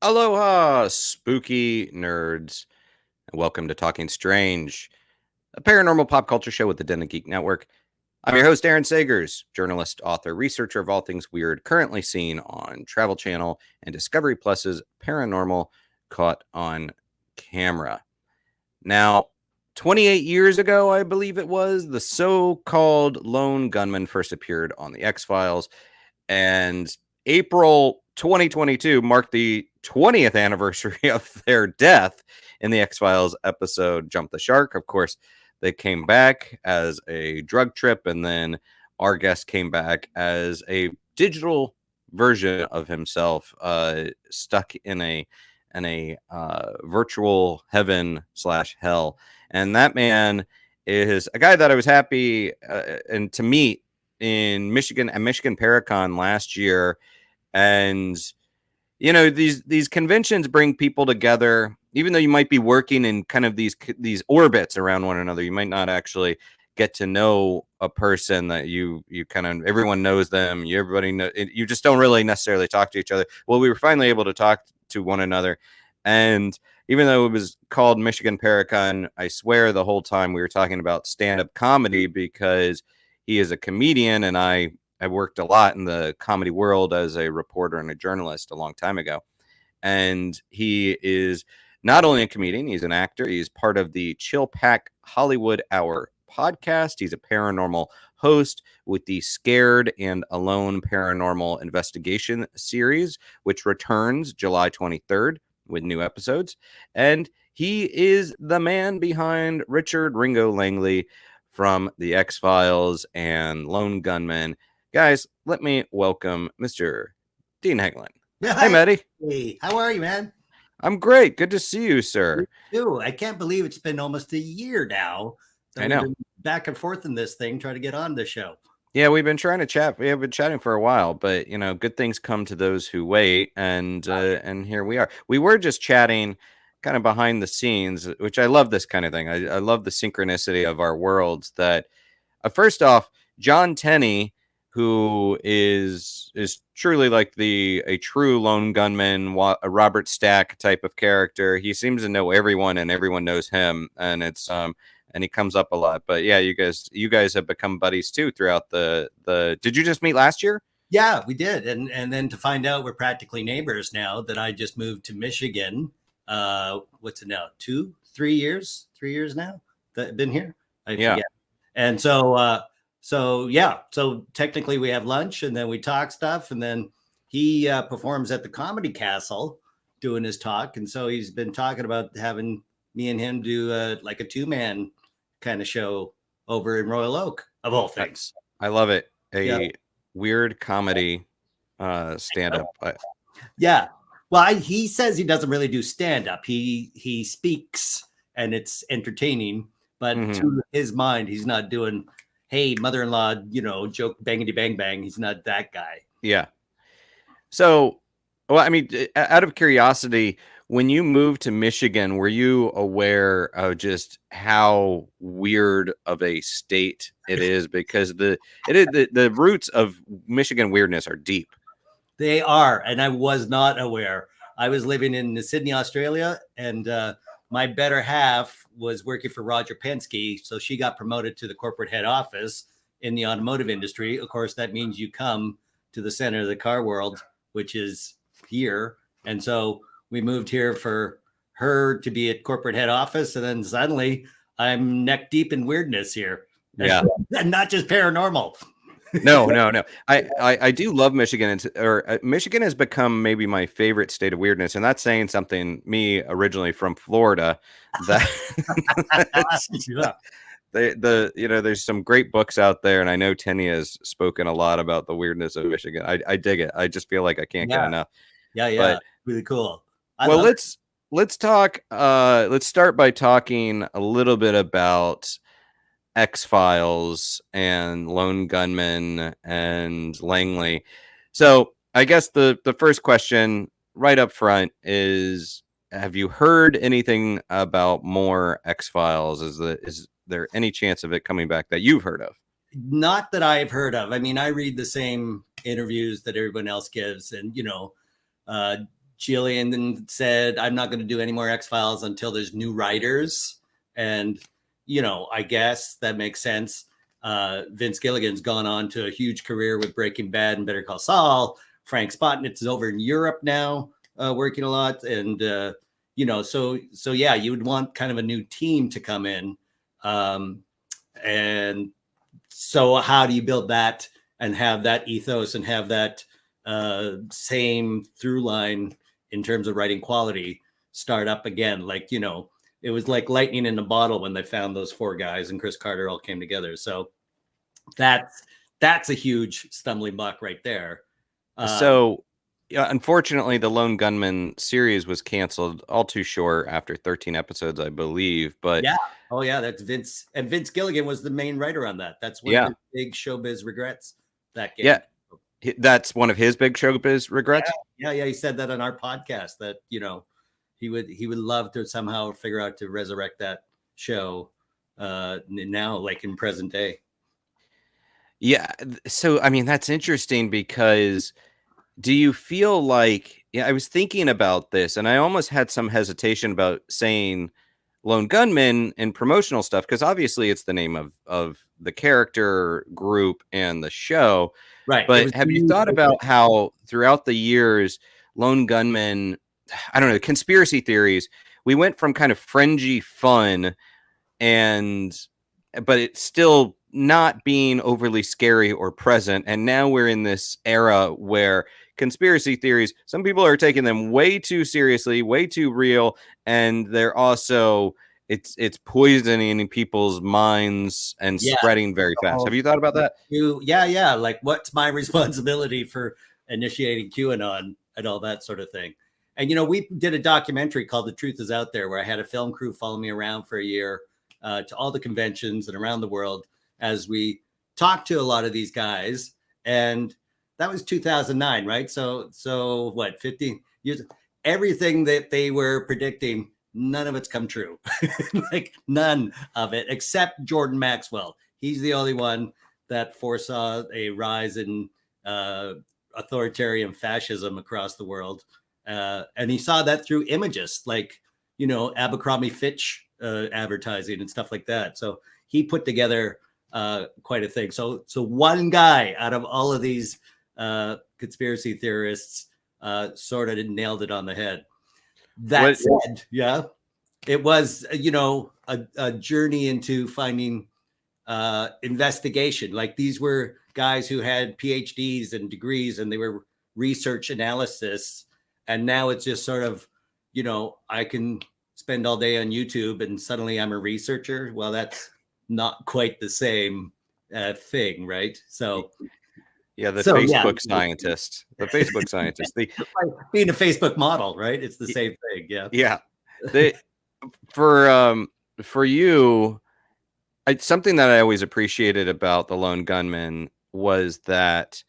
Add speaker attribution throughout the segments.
Speaker 1: Aloha, spooky nerds, and welcome to Talking Strange, a paranormal pop culture show with the Den of Geek Network. I'm your host, Aaron Sagers, journalist, author, researcher of all things weird, currently seen on Travel Channel and Discovery Plus's Paranormal Caught on Camera. Now, 28 years ago, I believe it was, the so-called Lone Gunman first appeared on the X-Files, and April 2022 marked the 20th anniversary of their death in the X-Files episode Jump the Shark. Of course, they came back as a drug trip, and then our guest came back as a digital version of himself, stuck in a virtual heaven / hell. And that man is a guy that I was happy and to meet in Michigan at Michigan Paracon last year. And you know, these conventions bring people together, even though you might be working in kind of these orbits around one another. You might not actually get to know a person that you kind of, everyone knows them, everybody know, you just don't really necessarily talk to each other. Well, we were finally able to talk to one another, and even though it was called Michigan Paracon, I swear the whole time we were talking about stand-up comedy, because he is a comedian, and I worked a lot in the comedy world as a reporter and a journalist a long time ago. And he is not only a comedian, he's an actor. He's part of the Chill Pack Hollywood Hour podcast. He's a paranormal host with the Scared and Alone Paranormal Investigation series, which returns July 23rd with new episodes. And he is the man behind Richard Ringo Langley from the X-Files and Lone Gunman. Guys, let me welcome Mr. Dean Haglund.
Speaker 2: Yeah,
Speaker 1: hey, Maddie.
Speaker 2: Hey, how are you, man?
Speaker 1: I'm great. Good to see you, sir.
Speaker 2: You too. I can't believe it's been almost a year now.
Speaker 1: I know.
Speaker 2: We've been back and forth in this thing, trying to get on the show.
Speaker 1: Yeah, we've been trying to chat. We have been chatting for a while, but you know, good things come to those who wait, and here we are. We were just chatting kind of behind the scenes, which I love this kind of thing. I love the synchronicity of our worlds. That first off, John Tenney, who is truly like a true lone gunman, a Robert Stack type of character. He seems to know everyone, and everyone knows him, and it's and he comes up a lot. But yeah, you guys have become buddies too throughout the. Did you just meet last year?
Speaker 2: Yeah, we did, and then to find out we're practically neighbors now that I just moved to Michigan. What's it now? 3 years? 3 years now that I've been here. I forget. And so yeah, so technically we have lunch, and then we talk stuff, and then he performs at the Comedy Castle doing his talk, and so he's been talking about having me and him do like a 2-man kind of show over in Royal Oak, of all things.
Speaker 1: I love it. Weird comedy stand-up.
Speaker 2: Yeah. Well, he says he doesn't really do stand-up. He speaks, and it's entertaining, but to his mind, he's not doing, hey, mother-in-law, joke, bangity bang bang. He's not that guy.
Speaker 1: Yeah. So, well, I mean, out of curiosity, when you moved to Michigan, were you aware of just how weird of a state it is? Because the roots of Michigan weirdness are deep.
Speaker 2: They are, and I was not aware. I was living in Sydney, Australia, and my better half was working for Roger Penske, so she got promoted to the corporate head office in the automotive industry. Of course, that means you come to the center of the car world, which is here. And so we moved here for her to be at corporate head office, and then suddenly I'm neck deep in weirdness here.
Speaker 1: Yeah,
Speaker 2: and not just paranormal.
Speaker 1: No. I do love Michigan. Michigan has become maybe my favorite state of weirdness, and that's saying something. Me originally from Florida, that there's some great books out there, and I know Tenny has spoken a lot about the weirdness of Michigan. I dig it. I just feel like I can't get enough.
Speaker 2: Yeah, but, really cool.
Speaker 1: Let's talk. Let's start by talking a little bit about X-Files and Lone Gunman and Langley. So I guess the first question right up front is, have you heard anything about more X-Files? Is there any chance of it coming back that you've heard of?
Speaker 2: Not that I've heard of. I mean, I read the same interviews that everyone else gives, and Gillian then said, I'm not going to do any more X-Files until there's new writers. And, I guess that makes sense. Vince Gilligan's gone on to a huge career with Breaking Bad and Better Call Saul. Frank Spotnitz is over in Europe now, working a lot. And, so yeah, you would want kind of a new team to come in. And so how do you build that and have that ethos and have that same through line in terms of writing quality start up again? Like, it was like lightning in a bottle when they found those 4 guys and Chris Carter all came together. So that's a huge stumbling block right there.
Speaker 1: So unfortunately, the Lone Gunman series was canceled all too short after 13 episodes, I believe. But
Speaker 2: yeah. Oh, yeah. That's Vince. And Vince Gilligan was the main writer on that. That's one of his big showbiz regrets. That game.
Speaker 1: Yeah. That's one of his big showbiz regrets.
Speaker 2: Yeah. He said that on our podcast that, he would love to somehow figure out to resurrect that show now, like in present day.
Speaker 1: Yeah. So, I mean, that's interesting because do you feel like, I was thinking about this and I almost had some hesitation about saying Lone Gunman in promotional stuff, because obviously it's the name of the character group and the show.
Speaker 2: Right.
Speaker 1: But have you thought about how throughout the years, Lone Gunman, I don't know, conspiracy theories, we went from kind of fringy fun but it's still not being overly scary or present. And now we're in this era where conspiracy theories, some people are taking them way too seriously, way too real. And they're also, it's poisoning people's minds and spreading very fast. Have you thought about that?
Speaker 2: Yeah. Like, what's my responsibility for initiating QAnon and all that sort of thing? And, we did a documentary called The Truth Is Out There, where I had a film crew follow me around for a year to all the conventions and around the world as we talked to a lot of these guys. And that was 2009, right? So what, 15 years? Everything that they were predicting, none of it's come true. Like none of it, except Jordan Maxwell. He's the only one that foresaw a rise in authoritarian fascism across the world. And he saw that through images like, Abercrombie Fitch advertising and stuff like that. So he put together quite a thing. So one guy out of all of these conspiracy theorists sort of nailed it on the head. That said, it was, a journey into finding investigation. Like these were guys who had PhDs and degrees and they were research analysts. And now it's just sort of, I can spend all day on YouTube and suddenly I'm a researcher. Well, that's not quite the same thing, right? So,
Speaker 1: Facebook scientist, the Facebook scientist,
Speaker 2: being a Facebook model, right? It's the same thing. Yeah.
Speaker 1: For you, something that I always appreciated about the Lone Gunman was that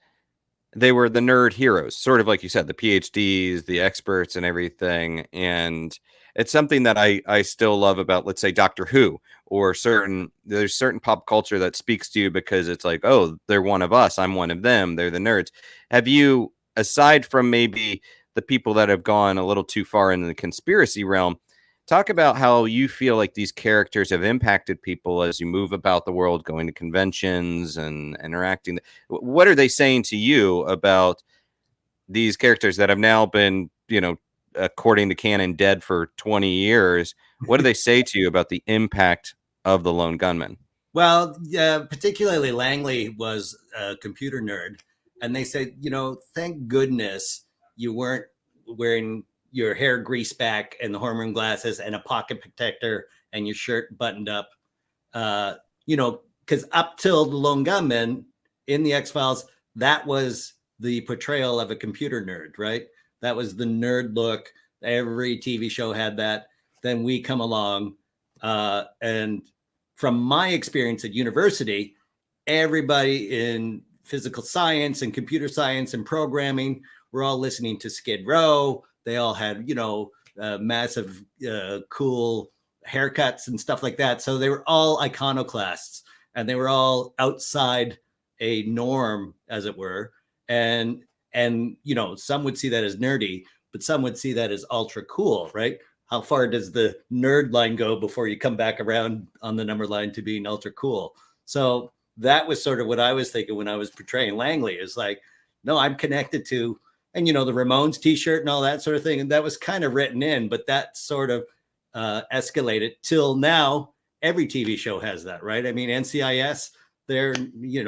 Speaker 1: they were the nerd heroes, sort of like you said, the PhDs, the experts and everything. And it's something that I still love about, let's say, Doctor Who, or there's certain pop culture that speaks to you because it's like, oh, they're one of us, I'm one of them, they're the nerds. Have you, aside from maybe the people that have gone a little too far into the conspiracy realm, talk about how you feel like these characters have impacted people as you move about the world, going to conventions and interacting? What are they saying to you about these characters that have now been, according to canon, dead for 20 years? What do they say to you about the impact of the Lone Gunman?
Speaker 2: Well, particularly Langley was a computer nerd. And they said, thank goodness you weren't wearing your hair greased back and the hormone glasses and a pocket protector and your shirt buttoned up. Because up till the Lone Gunman in the X-Files, that was the portrayal of a computer nerd, right? That was the nerd look. Every TV show had that. Then we come along. And from my experience at university, everybody in physical science and computer science and programming were all listening to Skid Row. They all had, massive, cool haircuts and stuff like that. So they were all iconoclasts and they were all outside a norm, as it were. And some would see that as nerdy, but some would see that as ultra cool, right? How far does the nerd line go before you come back around on the number line to being ultra cool? So that was sort of what I was thinking when I was portraying Langley, is like, no, I'm connected to, and the Ramones t-shirt and all that sort of thing. And that was kind of written in, but that sort of escalated till now. Every TV show has that, right? I mean, NCIS, they're,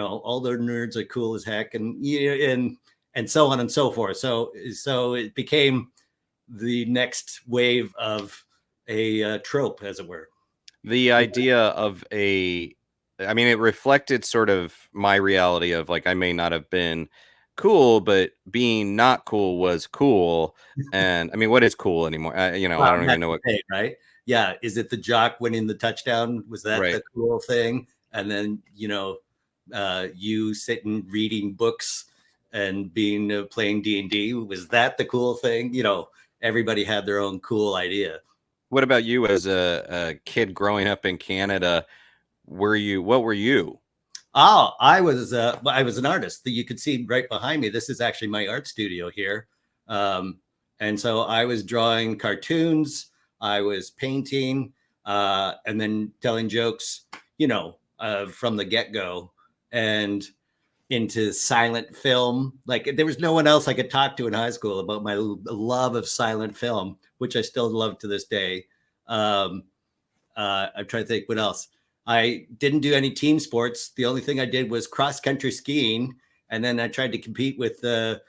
Speaker 2: all their nerds are cool as heck, and so on and so forth. So it became the next wave of a trope, as it were.
Speaker 1: The idea of it reflected sort of my reality of like, I may not have been cool, but being not cool was cool. And I mean, what is cool anymore? I don't even know what.
Speaker 2: Right? Yeah. Is it the jock winning the touchdown? Was that the cool thing? And then you sitting reading books and being playing D&D, was that the cool thing? Everybody had their own cool idea.
Speaker 1: What about you as a kid growing up in Canada? What were you?
Speaker 2: Oh, I was an artist that you could see right behind me. This is actually my art studio here. And so I was drawing cartoons, I was painting, and then telling jokes, from the get-go, and into silent film. Like, there was no one else I could talk to in high school about my love of silent film, which I still love to this day. I'm trying to think what else. I didn't do any team sports. The only thing I did was cross-country skiing, and then I tried to compete with the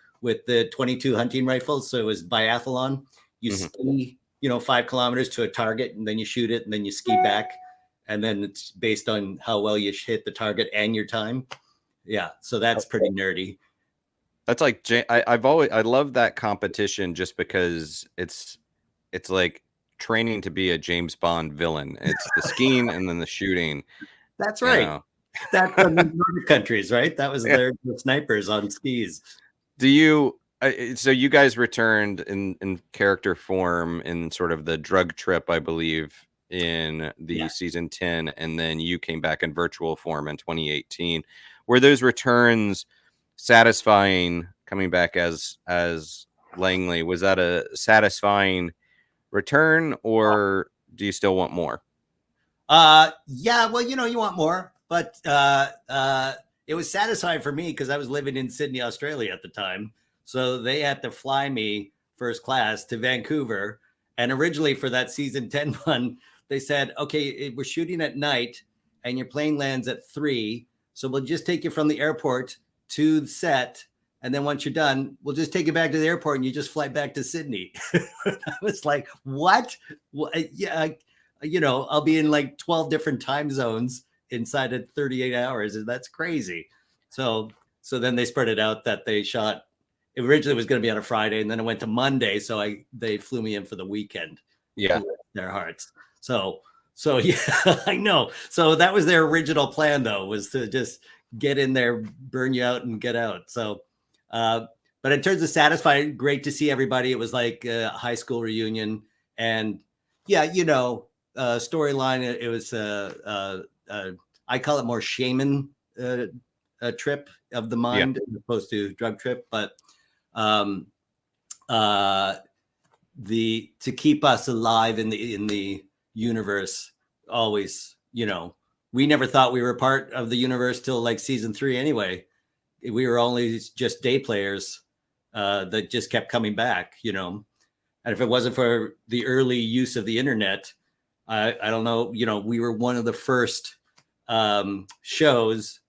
Speaker 2: 22 hunting rifles. So it was biathlon. You ski, 5 kilometers to a target, and then you shoot it, and then you ski back, and then it's based on how well you hit the target and your time. Yeah, so that's pretty nerdy.
Speaker 1: That's like, I love that competition just because it's like training to be a James Bond villain. It's the skiing and then the shooting.
Speaker 2: That's right. That's the Nordic countries, right? That was their snipers on skis.
Speaker 1: Do you? So you guys returned in character form in sort of the drug trip, I believe, in the season 10, and then you came back in virtual form in 2018. Were those returns satisfying? Coming back as Langley, was that a satisfying return, or do you still want more?
Speaker 2: Yeah, well, you want more, but it was satisfying for me because I was living in Sydney, Australia at the time. So they had to fly me first class to Vancouver. And originally for that season 10 one, they said, okay, we're shooting at night and your plane lands at 3. So we'll just take you from the airport to the set. And then once you're done, we'll just take you back to the airport and you just fly back to Sydney. I was like, what? Well, yeah, I'll be in like 12 different time zones inside of 38 hours. And that's crazy. So then they spread it out that they shot. It originally was going to be on a Friday, and then it went to Monday. So they flew me in for the weekend.
Speaker 1: Yeah.
Speaker 2: Their hearts. So yeah, I know. So that was their original plan, though, was to just get in there, burn you out, and get out. So, but in terms of satisfying, great to see everybody. It was like a high school reunion, and yeah, storyline. It was I call it more shaman trip of the mind as opposed to drug trip, but to keep us alive in the universe always, we never thought we were part of the universe till like season 3 anyway. We were only just day players that just kept coming back, and if it wasn't for the early use of the internet, I don't know, we were one of the first shows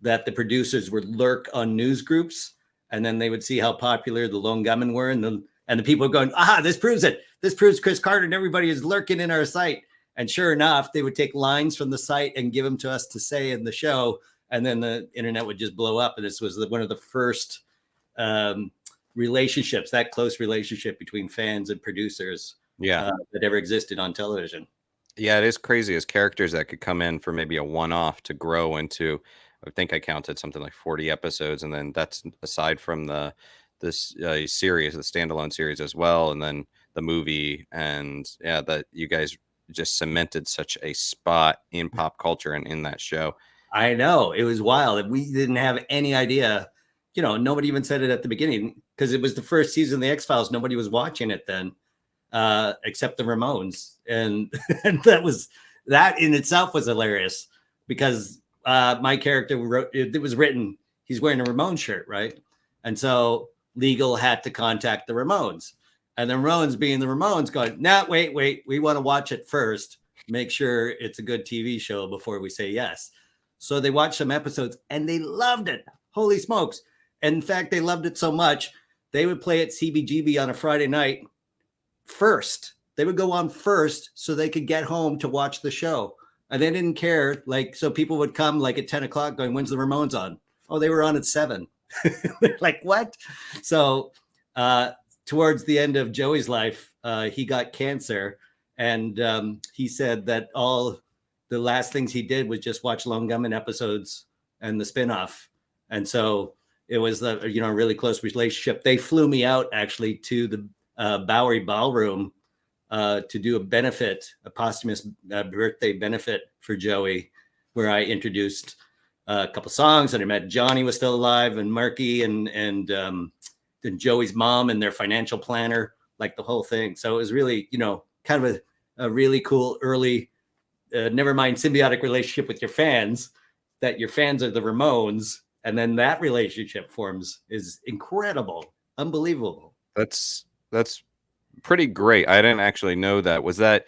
Speaker 2: that the producers would lurk on news groups, and then they would see how popular the Lone Gunmen were, and the people were going, this proves it. This proves Chris Carter and everybody is lurking in our site. And sure enough, they would take lines from the site and give them to us to say in the show, and then the internet would just blow up. And this was one of the first relationships, that close relationship between fans and producers that ever existed on television.
Speaker 1: Yeah, it is crazy as characters that could come in for maybe a one-off to grow into, I think I counted something like 40 episodes. And then that's aside from this series, the standalone series as well. And then the movie, and that you guys just cemented such a spot in pop culture and in that show.
Speaker 2: I know, it was wild. We didn't have any idea, nobody even said it at the beginning. because it was the first season of the X-Files. Nobody was watching it then, except the Ramones. And, and that in itself was hilarious because my character wrote, it was written, he's wearing a Ramones shirt, right? And so legal had to contact the Ramones. And the Ramones, being the Ramones, going, nah, wait, we want to watch it first. Make sure it's a good TV show before we say yes. So they watched some episodes and they loved it. Holy smokes. And in fact, they loved it so much, they would play at CBGB on a Friday night first. They would go on first so they could get home to watch the show. And they didn't care. Like, so people would come like at 10 o'clock going, when's the Ramones on? Oh, they were on at 7. They're like, what? So towards the end of Joey's life, he got cancer. And he said that all the last things he did was just watch Lone Gunman episodes and the spinoff. And so it was a really close relationship. They flew me out actually to the Bowery Ballroom to do a posthumous birthday benefit for Joey, where I introduced a couple songs, and I met Johnny was still alive, and Marky and Joey's mom and their financial planner, like the whole thing. So it was really, kind of a really cool early, never mind symbiotic relationship with your fans, that your fans are the Ramones. And then that relationship forms is incredible, unbelievable.
Speaker 1: That's pretty great. I didn't actually know that. Was that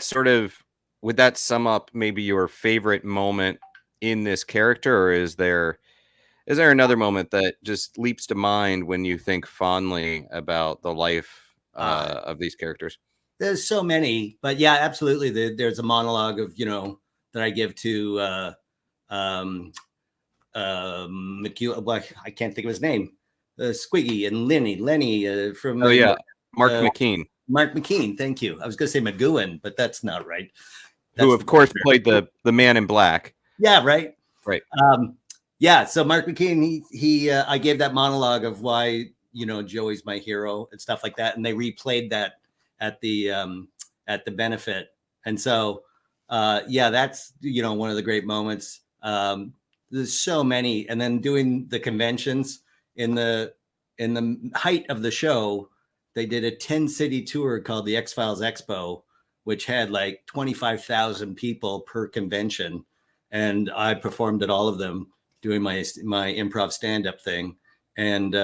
Speaker 1: sort of, would that sum up maybe your favorite moment in this character, or is there another moment that just leaps to mind when you think fondly about the life of these characters?
Speaker 2: There's so many, but yeah, absolutely. There's a monologue of, that I give to McHugh, I can't think of his name, Squiggy and Lenny from
Speaker 1: Mark McKean.
Speaker 2: Mark McKean, thank you. I was going to say McGowan, but that's not right.
Speaker 1: Who, of course, played the Man in Black.
Speaker 2: Yeah, right.
Speaker 1: Yeah.
Speaker 2: So Mark McKean, he I gave that monologue of why Joey's my hero and stuff like that, and they replayed that at the benefit. And so that's one of the great moments. There's so many, and then doing the conventions in the height of the show, they did a 10-city tour called the XFiles Expo, which had like 25,000 people per convention, and I performed at all of them doing my improv stand-up thing. And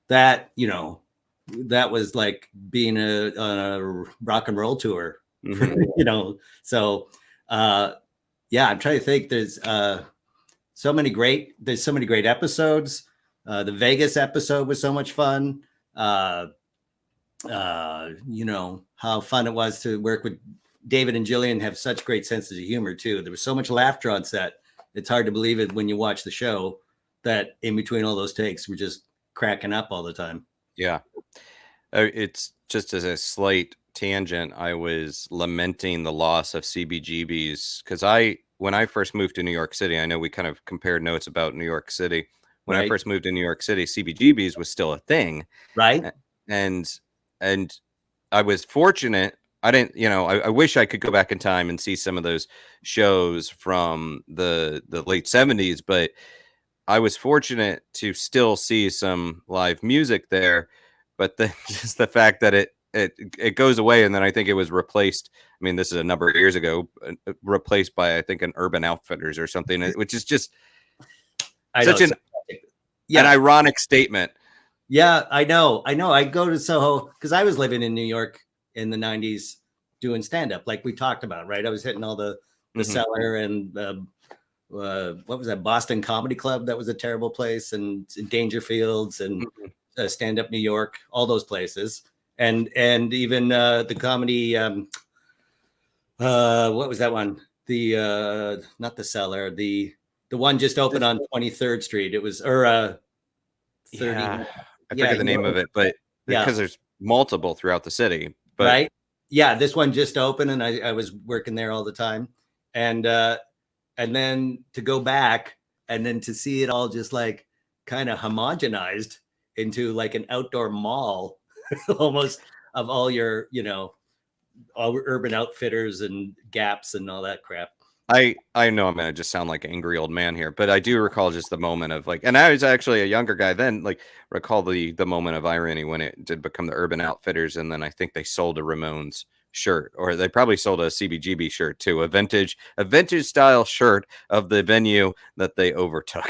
Speaker 2: that was like being on a rock and roll tour. Mm-hmm. So I'm trying to think. There's so many great episodes. The Vegas episode was so much fun. How fun it was to work with David and Jillian, have such great senses of humor too. There was so much laughter on set. It's hard to believe it when you watch the show, that in between all those takes, we're just cracking up all the time.
Speaker 1: Yeah. It's just as a slight tangent, I was lamenting the loss of CBGBs because when I first moved to New York City, I know we kind of compared notes about New York City. When I first moved to New York City, CBGBs was still a thing.
Speaker 2: Right.
Speaker 1: And I was fortunate. I didn't, I wish I could go back in time and see some of those shows from the late 70s, but I was fortunate to still see some live music there. But then just the fact that it goes away, and then I think it was replaced. I mean, this is a number of years ago, replaced by, I think, an Urban Outfitters or something, which is just such an ironic statement.
Speaker 2: Yeah, I know. I go to Soho because I was living in New York in the 90s doing stand-up, like we talked about, right? I was hitting all the Cellar and what was that, Boston Comedy Club? That was a terrible place, and Dangerfields and Stand-Up New York, all those places. And even the comedy, what was that one? The not the Cellar, the one just opened on 23rd Street. It was 30.
Speaker 1: I forget the name of it, but because there's multiple throughout the city. But
Speaker 2: right. Yeah, this one just opened, and I was working there all the time. And then to go back and then to see it all just like kind of homogenized into like an outdoor mall almost of all your, all Urban Outfitters and Gaps and all that crap.
Speaker 1: I know I'm gonna just sound like an angry old man here, but I do recall just the moment of like, and I was actually a younger guy then, like recall the moment of irony when it did become the Urban Outfitters, and then I think they sold a Ramones shirt, or they probably sold a CBGB shirt too, a vintage style shirt of the venue that they overtook.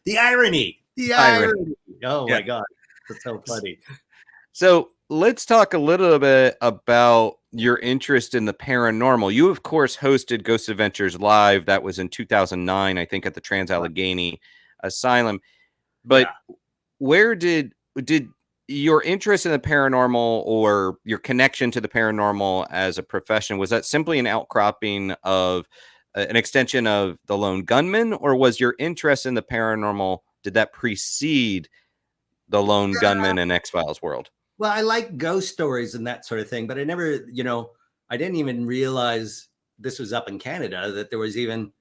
Speaker 2: The irony, the
Speaker 1: Irony.
Speaker 2: irony. Oh
Speaker 1: Yeah.
Speaker 2: my God, that's so funny.
Speaker 1: So let's talk a little bit about your interest in the paranormal. You, of course, hosted Ghost Adventures Live. That was in 2009, I think, at the Trans Allegheny Asylum. But
Speaker 2: Yeah.
Speaker 1: where did your interest in the paranormal or your connection to the paranormal as a profession, was that simply an outcropping of an extension of the Lone Gunman, or was your interest in the paranormal, did that precede the Lone Gunman and X-Files world?
Speaker 2: Well, I like ghost stories and that sort of thing, but I never, I didn't even realize this was up in Canada, that there was even,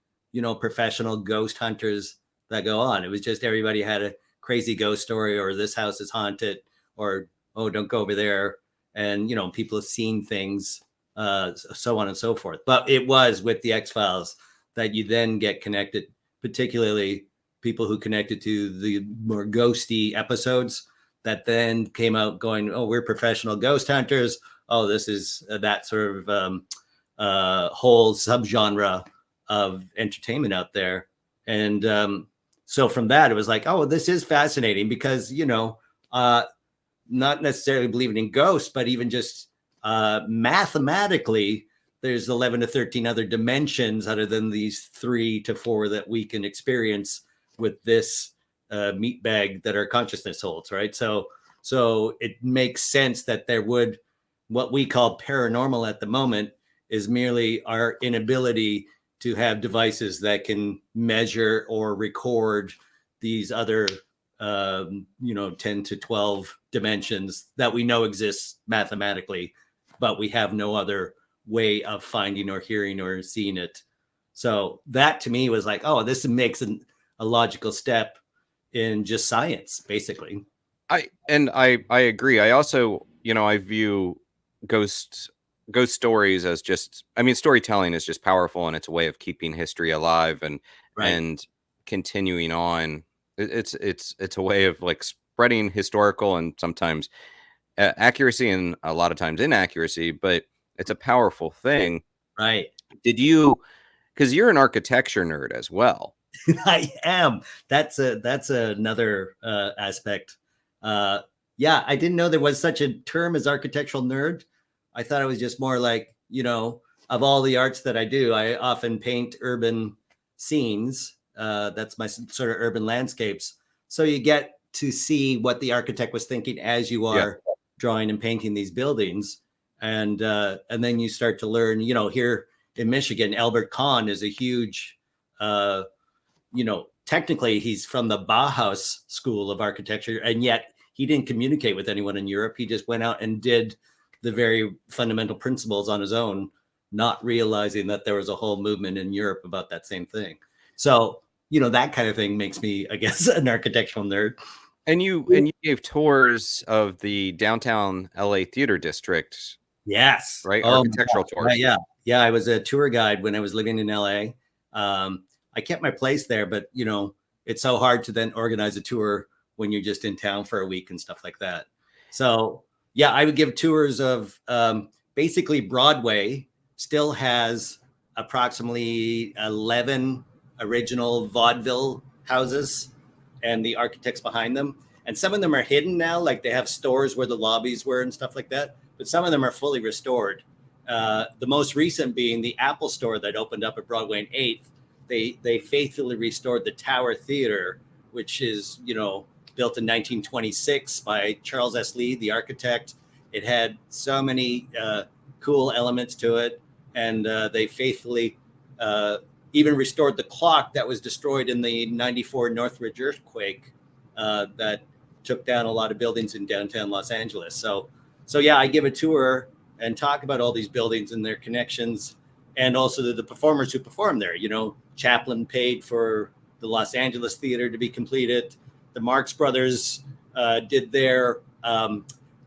Speaker 2: professional ghost hunters that go on. It was just everybody had a crazy ghost story, or this house is haunted, or, oh, don't go over there. And, people have seen things, so on and so forth. But it was with the X-Files that you then get connected, particularly people who connected to the more ghosty episodes that then came out going, oh, we're professional ghost hunters. Oh, this is that sort of whole subgenre of entertainment out there. And so from that, it was like, oh, this is fascinating because, not necessarily believing in ghosts, but even just mathematically, there's 11 to 13 other dimensions other than these 3 to 4 that we can experience with this meat bag that our consciousness holds, right? So it makes sense that there would, what we call paranormal at the moment is merely our inability to have devices that can measure or record these other 10 to 12 dimensions that we know exist mathematically, but we have no other way of finding or hearing or seeing it. So that to me was like, oh, this makes a logical step in just science, basically.
Speaker 1: I agree. I also, I view ghost stories as just, I mean, storytelling is just powerful, and it's a way of keeping history alive and
Speaker 2: Right.
Speaker 1: and continuing on. It's a way of like spreading historical and sometimes accuracy and a lot of times inaccuracy, but it's a powerful thing.
Speaker 2: Right.
Speaker 1: Did you, because you're an architecture nerd as well.
Speaker 2: I am. That's another aspect. Yeah, I didn't know there was such a term as architectural nerd. I thought it was just more like, of all the arts that I do, I often paint urban scenes. That's my sort of urban landscapes. So you get to see what the architect was thinking as you are drawing and painting these buildings. And then you start to learn, here in Michigan, Albert Kahn is a huge, technically he's from the Bauhaus school of architecture, and yet he didn't communicate with anyone in Europe. He just went out and did the very fundamental principles on his own, not realizing that there was a whole movement in Europe about that same thing. So, that kind of thing makes me, I guess, an architectural nerd.
Speaker 1: And you gave tours of the downtown LA theater district.
Speaker 2: Yes.
Speaker 1: Right.
Speaker 2: Oh,
Speaker 1: architectural tours.
Speaker 2: Yeah. I was a tour guide when I was living in LA. I kept my place there, but it's so hard to then organize a tour when you're just in town for a week and stuff like that. So yeah, I would give tours of basically Broadway still has approximately 11 original vaudeville houses and the architects behind them. And some of them are hidden now, like they have stores where the lobbies were and stuff like that. But some of them are fully restored. The most recent being the Apple store that opened up at Broadway and 8th. They faithfully restored the Tower Theater, which is, built in 1926 by Charles S. Lee, the architect. It had so many cool elements to it. And they faithfully even restored the clock that was destroyed in the 94 Northridge earthquake that took down a lot of buildings in downtown Los Angeles. So yeah, I give a tour and talk about all these buildings and their connections, and also the performers who perform there. Chaplin paid for the Los Angeles theater to be completed. The Marx Brothers did their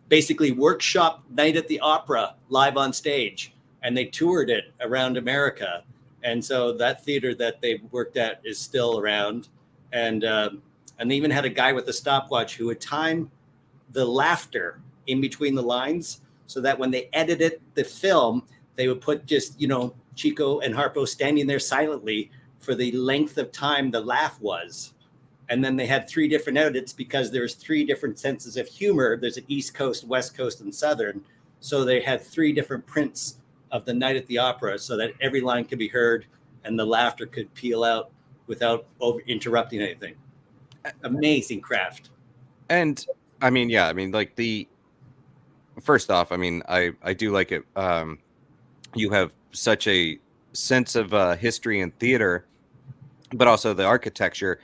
Speaker 2: basically workshop night at the opera live on stage. and they toured it around America. And so that theater that they worked at is still around. And they even had a guy with a stopwatch who would time the laughter in between the lines, so that when they edited the film, they would put just, Chico and Harpo standing there silently for the length of time the laugh was. And then they had 3 different edits because there's 3 different senses of humor. There's an East Coast, West Coast, and Southern. So they had 3 different prints of the Night at the Opera, so that every line could be heard and the laughter could peel out without interrupting anything. Amazing craft.
Speaker 1: And I mean, yeah, I mean, like first off, I mean, I do like it. You have such a sense of history and theater, but also the architecture.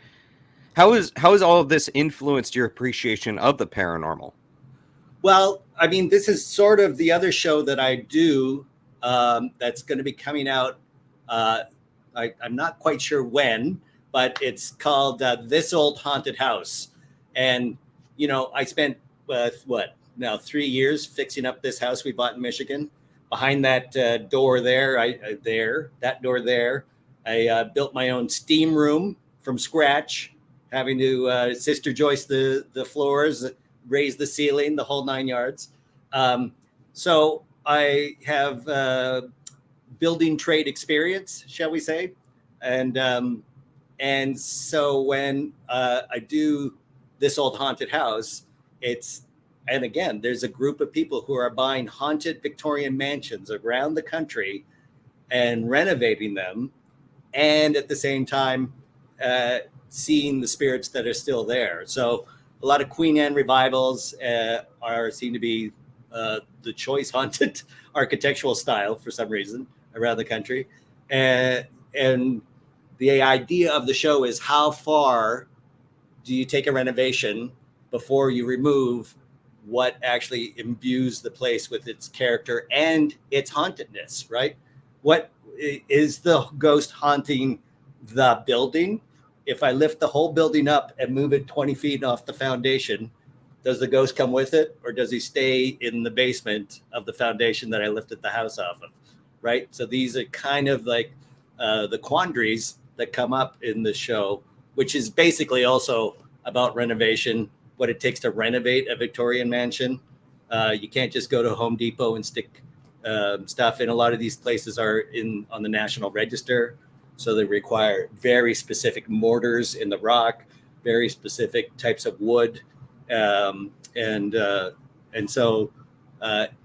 Speaker 1: How has all of this influenced your appreciation of the paranormal?
Speaker 2: Well, I mean, this is sort of the other show that I do that's going to be coming out. I'm not quite sure when, but it's called This Old Haunted House. And, I spent, 3 years fixing up this house we bought in Michigan. Behind that door there, that door there, I built my own steam room from scratch, having to sister joist the floors, raise the ceiling, the whole 9 yards. So I have building trade experience, shall we say. And so when I do This Old Haunted House, and again, there's a group of people who are buying haunted Victorian mansions around the country and renovating them, and at the same time seeing the spirits that are still there. So a lot of Queen Anne revivals seem to be the choice haunted architectural style for some reason around the country. And the idea of the show is, how far do you take a renovation before you remove what actually imbues the place with its character and its hauntedness, right? What is the ghost haunting the building? If I lift the whole building up and move it 20 feet off the foundation, does the ghost come with it, or does he stay in the basement of the foundation that I lifted the house off of, right? So these are kind of like the quandaries that come up in the show, which is basically also about renovation, what it takes to renovate a Victorian mansion. You can't just go to Home Depot and stick stuff in. A lot of these places are on the National Register, so they require very specific mortars in the rock, very specific types of wood, and so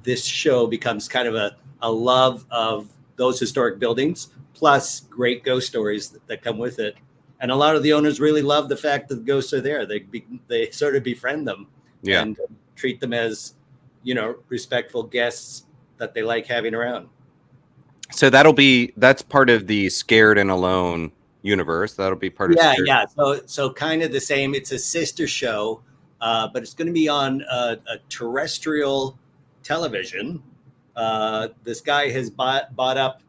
Speaker 2: this show becomes kind of a love of those historic buildings, plus great ghost stories that come with it. And a lot of the owners really love the fact that the ghosts are there. They sort of befriend them, and treat them as, respectful guests that they like having around.
Speaker 1: So that's part of the Scared and Alone universe. That'll be part of
Speaker 2: So kind of the same. It's a sister show, but it's going to be on a terrestrial television. This guy has bought up.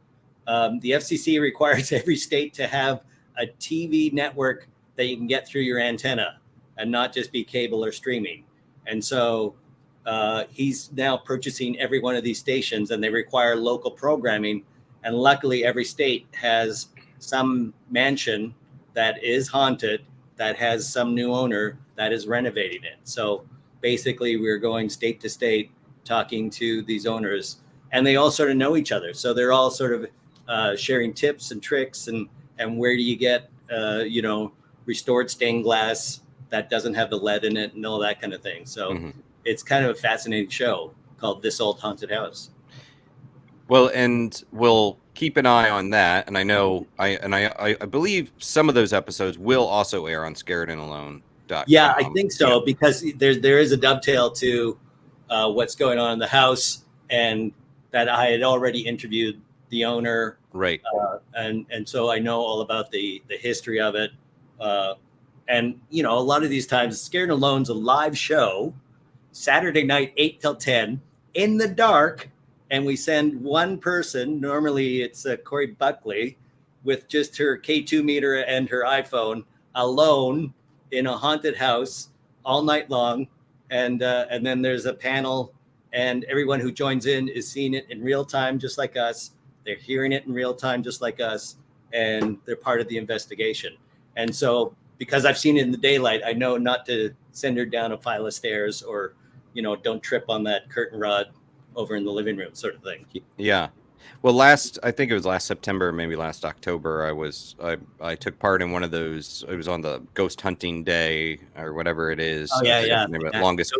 Speaker 2: The FCC requires every state to have a TV network that you can get through your antenna and not just be cable or streaming. And so he's now purchasing every one of these stations, and they require local programming. And luckily, every state has some mansion that is haunted, that has some new owner that is renovating it. So basically, we're going state to state, talking to these owners, and they all sort of know each other. So they're all sort of sharing tips and tricks, and where do you get, restored stained glass that doesn't have the lead in it and all that kind of thing. So It's kind of a fascinating show called This Old Haunted House.
Speaker 1: Well, and we'll keep an eye on that. And I know, I believe some of those episodes will also air on scaredandalone.com.
Speaker 2: Yeah, I think so, because there is a dovetail to what's going on in the house, and that I had already interviewed the owner.
Speaker 1: Right.
Speaker 2: And so I know all about the history of it. And, a lot of these times, Scared and Alone's a live show, Saturday night, 8 till 10, in the dark. And we send one person, normally it's Corey Buckley, with just her K2 meter and her iPhone, alone in a haunted house all night long. And then there's a panel and everyone who joins in is seeing it in real time, just like us. They're hearing it in real time, just like us, and they're part of the investigation. And so, because I've seen it in the daylight, I know not to send her down a flight of stairs, or, don't trip on that curtain rod over in the living room, sort of thing.
Speaker 1: Yeah. Well, I think it was last September, maybe last October, I took part in one of those. It was on the ghost hunting day or whatever it is.
Speaker 2: Oh, yeah, yeah.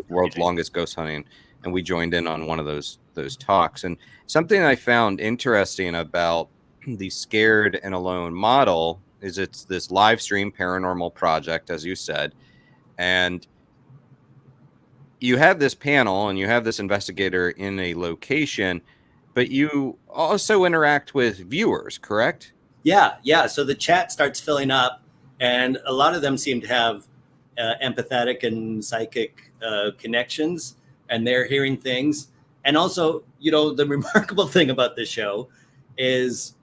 Speaker 1: World's longest ghost hunting. And we joined in on one of those talks. And something I found interesting about the Scared and Alone model is it's this live stream paranormal project, as you said. And you have this panel and you have this investigator in a location, but you also interact with viewers, correct?
Speaker 2: Yeah. So the chat starts filling up, and a lot of them seem to have empathetic and psychic connections, and they're hearing things. And also, the remarkable thing about this show is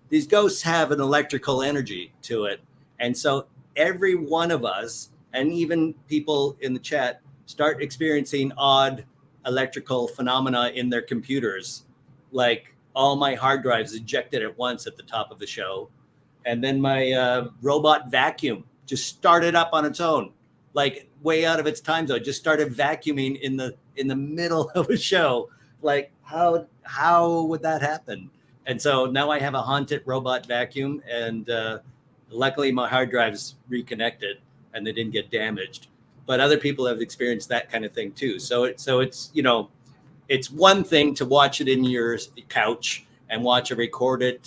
Speaker 2: these ghosts have an electrical energy to it. And so every one of us, and even people in the chat, start experiencing odd electrical phenomena in their computers. Like, all my hard drives ejected at once at the top of the show. And then my robot vacuum just started up on its own, like way out of its time zone, just started vacuuming in the middle of a show. Like, how would that happen? And so now I have a haunted robot vacuum, and luckily my hard drives reconnected and they didn't get damaged. But other people have experienced that kind of thing too. So it's it's one thing to watch it in your couch and watch a recorded,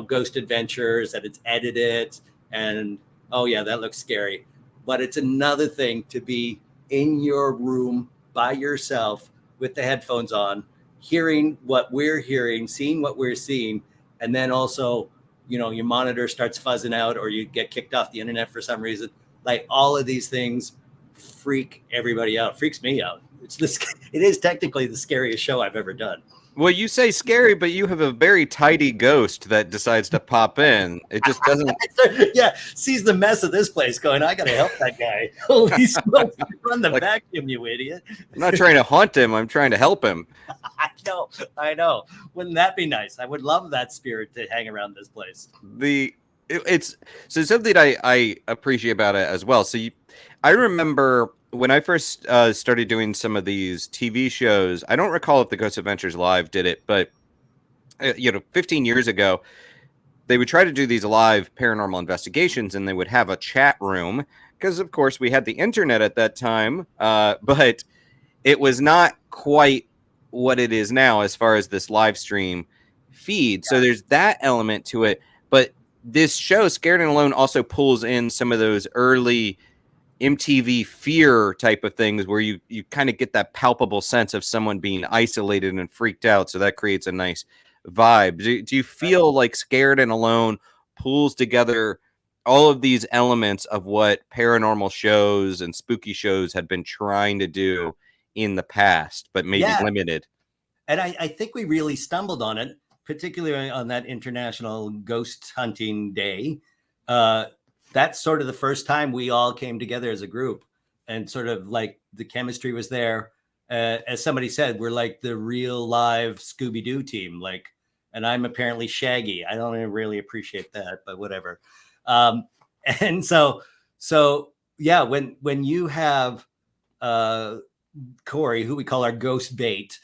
Speaker 2: ghost adventures that it's edited, and oh yeah, that looks scary. But it's another thing to be in your room by yourself with the headphones on, hearing what we're hearing, seeing what we're seeing, and then also, your monitor starts fuzzing out, or you get kicked off the internet for some reason. Like, all of these things freak everybody out. Freaks me out. It is technically the scariest show I've ever done.
Speaker 1: Well, you say scary, but you have a very tidy ghost that decides to pop in. It just doesn't.
Speaker 2: Yeah, sees the mess of this place, going, I gotta help that guy. Holy smokes, run the vacuum, you idiot. I'm
Speaker 1: not trying to haunt him. I'm trying to help him.
Speaker 2: I know. Wouldn't that be nice? I would love that spirit to hang around this place.
Speaker 1: It's something I appreciate about it as well. So I remember when I first started doing some of these TV shows, I don't recall if the Ghost Adventures Live did it, but 15 years ago, they would try to do these live paranormal investigations, and they would have a chat room because, of course, we had the internet at that time, but it was not quite what it is now as far as this live stream feed. So there's that element to it, but this show, Scared and Alone, also pulls in some of those early MTV fear type of things where you kind of get that palpable sense of someone being isolated and freaked out. So that creates a nice vibe. Do you feel like Scared and Alone pulls together all of these elements of what paranormal shows and spooky shows had been trying to do in the past, but maybe limited?
Speaker 2: And I think we really stumbled on it, particularly on that International Ghost Hunting Day. That's sort of the first time we all came together as a group, and sort of like the chemistry was there. As somebody said, we're like the real live Scooby-Doo team. Like, and I'm apparently Shaggy. I don't even really appreciate that, but whatever. And so yeah, when you have Corey, who we call our ghost bait,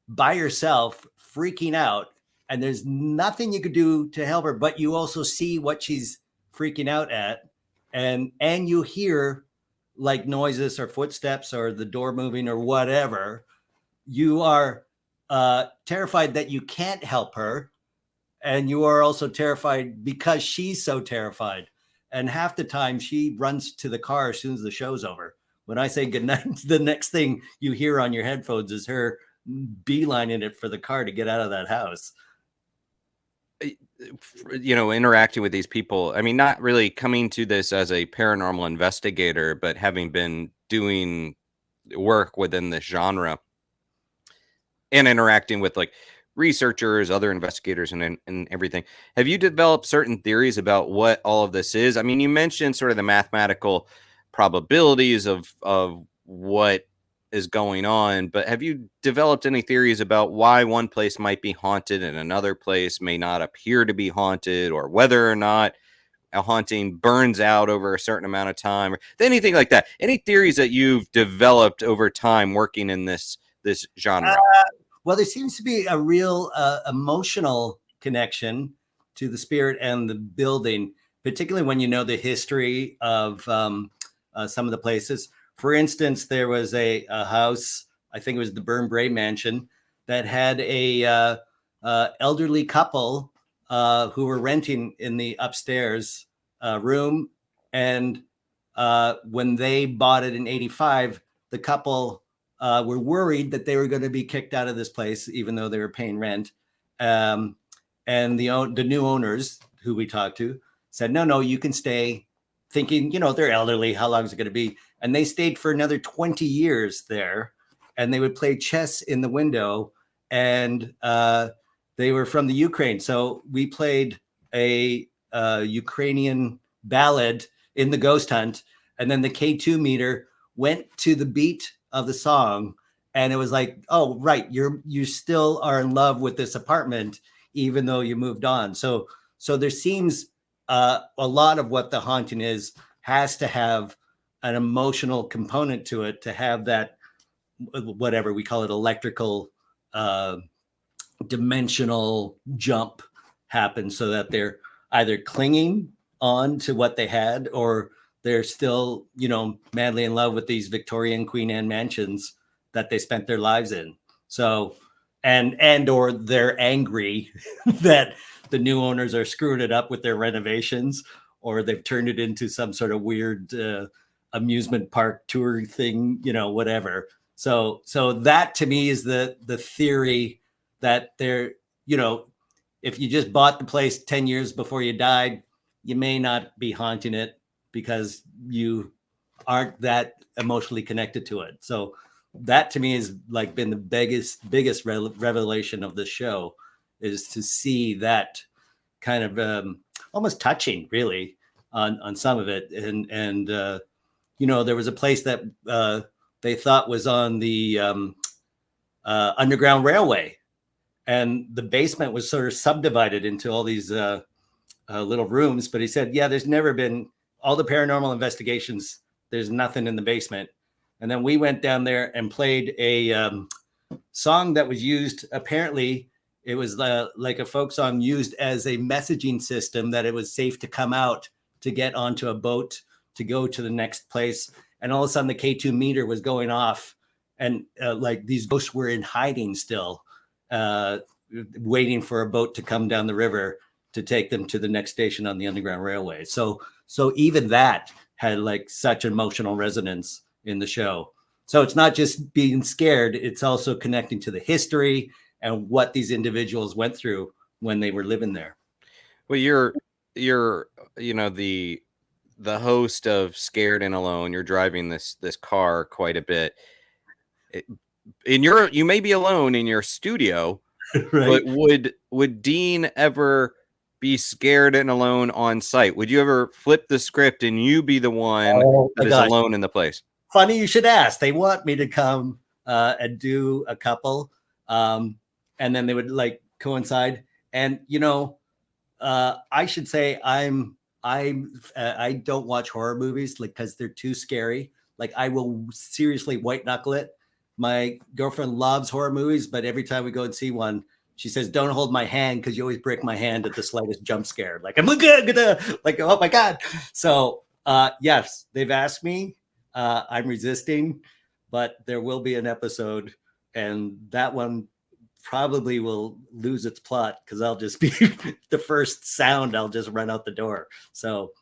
Speaker 2: by yourself freaking out, and there's nothing you could do to help her, but you also see what she's freaking out at, and you hear like noises or footsteps or the door moving or whatever. You are terrified that you can't help her, and you are also terrified because she's so terrified. And half the time she runs to the car as soon as the show's over. When I say goodnight, the next thing you hear on your headphones is her beelining it for the car to get out of that house.
Speaker 1: Interacting with these people. I mean, not really coming to this as a paranormal investigator, but having been doing work within this genre and interacting with like researchers, other investigators, and everything. Have you developed certain theories about what all of this is? I mean, you mentioned sort of the mathematical probabilities of what is going on, but have you developed any theories about why one place might be haunted and another place may not appear to be haunted, or whether or not a haunting burns out over a certain amount of time, or anything like that? Any theories that you've developed over time working in this genre?
Speaker 2: Well, there seems to be a real emotional connection to the spirit and the building, particularly when you know the history of some of the places. For instance, there was a house, I think it was the Burn Bray Mansion, that had a elderly couple who were renting in the upstairs room. And when they bought it in 85, the couple were worried that they were going to be kicked out of this place, even though they were paying rent. And the new owners who we talked to said, no, you can stay, thinking, they're elderly. How long is it going to be? And they stayed for another 20 years there, and they would play chess in the window. And they were from the Ukraine. So we played a Ukrainian ballad in the ghost hunt. And then the K2 meter went to the beat of the song. And it was like, oh, right. You still are in love with this apartment, even though you moved on. So there seems a lot of what the haunting has to have an emotional component to it, to have that, whatever we call it, electrical dimensional jump happen, so that they're either clinging on to what they had, or they're still, madly in love with these Victorian Queen Anne mansions that they spent their lives in. So, and or they're angry that the new owners are screwing it up with their renovations, or they've turned it into some sort of weird amusement park tour thing, whatever. So that to me is the theory that they're, if you just bought the place 10 years before you died, you may not be haunting it because you aren't that emotionally connected to it. So that to me has like been the biggest revelation of the show, is to see that kind of almost touching really on some of it. And there was a place that they thought was on the Underground Railway, and the basement was sort of subdivided into all these little rooms. But he said, yeah, there's never been, all the paranormal investigations, there's nothing in the basement. And then we went down there and played a song that was used, apparently it was like a folk song used as a messaging system, that it was safe to come out to get onto a boat to go to the next place. And all of a sudden the K2 meter was going off, and like these ghosts were in hiding still, waiting for a boat to come down the river to take them to the next station on the Underground Railway. So even that had like such emotional resonance in the show. So it's not just being scared, it's also connecting to the history and what these individuals went through when they were living there.
Speaker 1: Well, you're the host of Scared and Alone. You're driving this car quite a bit. You may be alone in your studio, right? But would Dean ever be scared and alone on site? Would you ever flip the script and you be the one that is alone in the place?
Speaker 2: Funny you should ask. They want me to come and do a couple, and then they would like coincide. And I should say I don't watch horror movies because they're too scary. Like I will seriously white knuckle it. My girlfriend loves horror movies, but every time we go and see one, she says, "Don't hold my hand because you always break my hand at the slightest jump scare." Like I'm gonna like, oh my God. So yes, they've asked me. I'm resisting, but there will be an episode, and that one probably will lose its plot because I'll just be the first sound. I'll just run out the door. So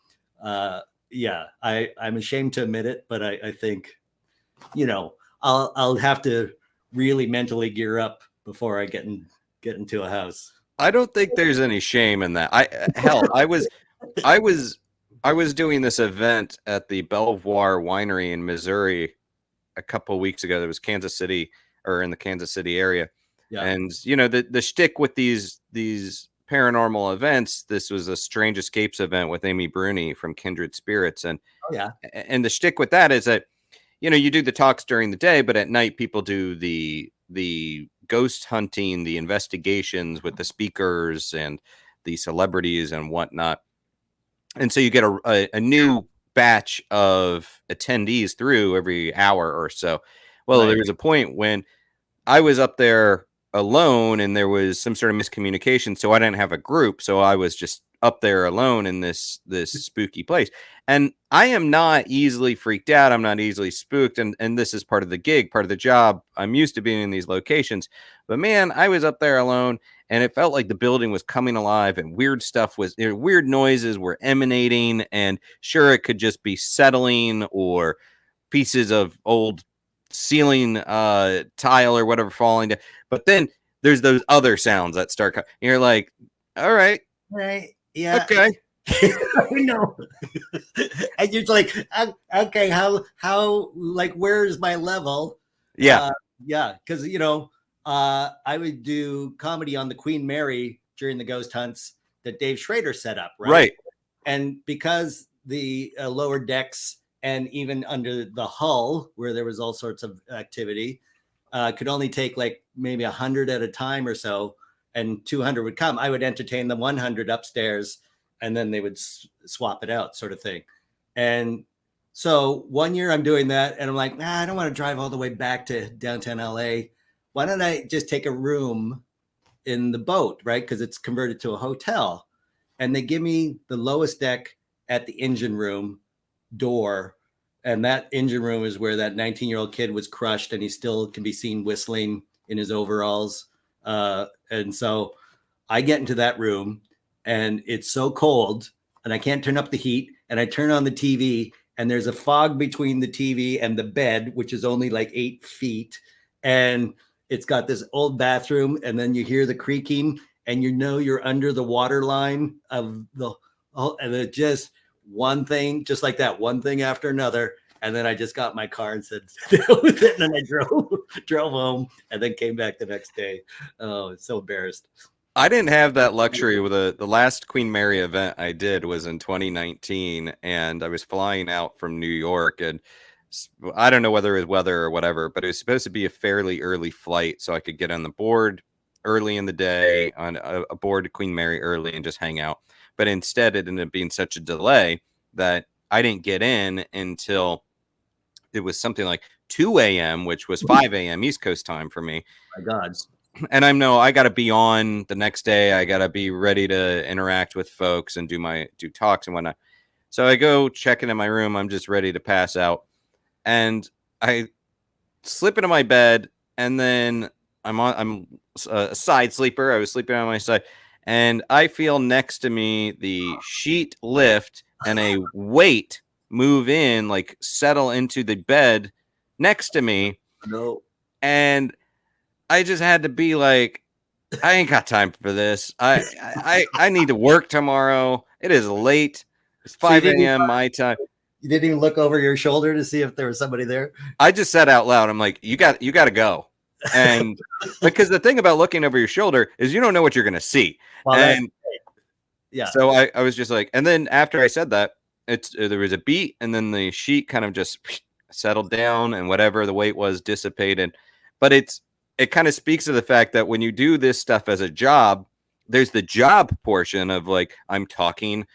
Speaker 2: yeah, I'm ashamed to admit it, but I think, I'll have to really mentally gear up before I get into a house.
Speaker 1: I don't think there's any shame in that. I was doing this event at the Belvoir Winery in Missouri a couple of weeks ago. That was Kansas City, or in the Kansas City area. Yeah. And the shtick with these paranormal events, this was a Strange Escapes event with Amy Bruni from Kindred Spirits, and
Speaker 2: oh, yeah,
Speaker 1: and the shtick with that is that you do the talks during the day, but at night people do the ghost hunting, the investigations with the speakers and the celebrities and whatnot. And so you get a new batch of attendees through every hour or so. Well, there was a point when I was up there alone and there was some sort of miscommunication, so I didn't have a group, so I was just up there alone in this spooky place. And I am not easily freaked out, I'm not easily spooked, and this is part of the gig, part of the job. I'm used to being in these locations. But man, I was up there alone and it felt like the building was coming alive and weird noises were emanating, and sure, it could just be settling or pieces of old ceiling tile or whatever falling down. But then there's those other sounds that start and you're like, all right,
Speaker 2: yeah,
Speaker 1: okay.
Speaker 2: I know. And you're like, okay, how like, where's my level?
Speaker 1: Yeah,
Speaker 2: because I would do comedy on the Queen Mary during the ghost hunts that Dave Schrader set up, right? And because the lower decks and even under the hull, where there was all sorts of activity, could only take like maybe 100 at a time or so, and 200 would come. I would entertain the 100 upstairs, and then they would swap it out, sort of thing. And so one year I'm doing that, and I'm like, I don't want to drive all the way back to downtown LA. Why don't I just take a room in the boat, right? Because it's converted to a hotel. And they give me the lowest deck at the engine room door, and that engine room is where that 19-year-old kid was crushed, and he still can be seen whistling in his overalls. And so I get into that room, and it's so cold, and I can't turn up the heat, and I turn on the TV, and there's a fog between the TV and the bed, which is only like 8 feet, and it's got this old bathroom, and then you hear the creaking, and you're under the water line of and it just one thing, just like that, one thing after another. And then I just got my car and said, and then I drove home, and then came back the next day. Oh, it's so embarrassed.
Speaker 1: I didn't have that luxury. With the last Queen Mary event I did was in 2019, and I was flying out from New York, and I don't know whether it was weather or whatever, but it was supposed to be a fairly early flight so I could get on the board early in the day, on aboard Queen Mary early and just hang out. But instead, it ended up being such a delay that I didn't get in until it was something like 2 a.m., which was 5 a.m. East Coast time for me.
Speaker 2: My God.
Speaker 1: And I got to be on the next day. I got to be ready to interact with folks and do talks and whatnot. So I go check into my room. I'm just ready to pass out. And I slip into my bed, and then I'm a side sleeper. I was sleeping on my side, and I feel next to me the sheet lift and a weight move in, like settle into the bed next to me.
Speaker 2: No.
Speaker 1: And I just had to be like, I ain't got time for this. I need to work tomorrow. It is late. It's 5 a.m. my time.
Speaker 2: You didn't even look over your shoulder to see if there was somebody there?
Speaker 1: I just said out loud, I'm like, you got to go. And because the thing about looking over your shoulder is you don't know what you're going to see.
Speaker 2: Well,
Speaker 1: and
Speaker 2: yeah.
Speaker 1: So I was just like, and then after I said that, there was a beat, and then the sheet kind of just settled down, and whatever the weight was dissipated. But it kind of speaks to the fact that when you do this stuff as a job, there's the job portion of like, I'm talking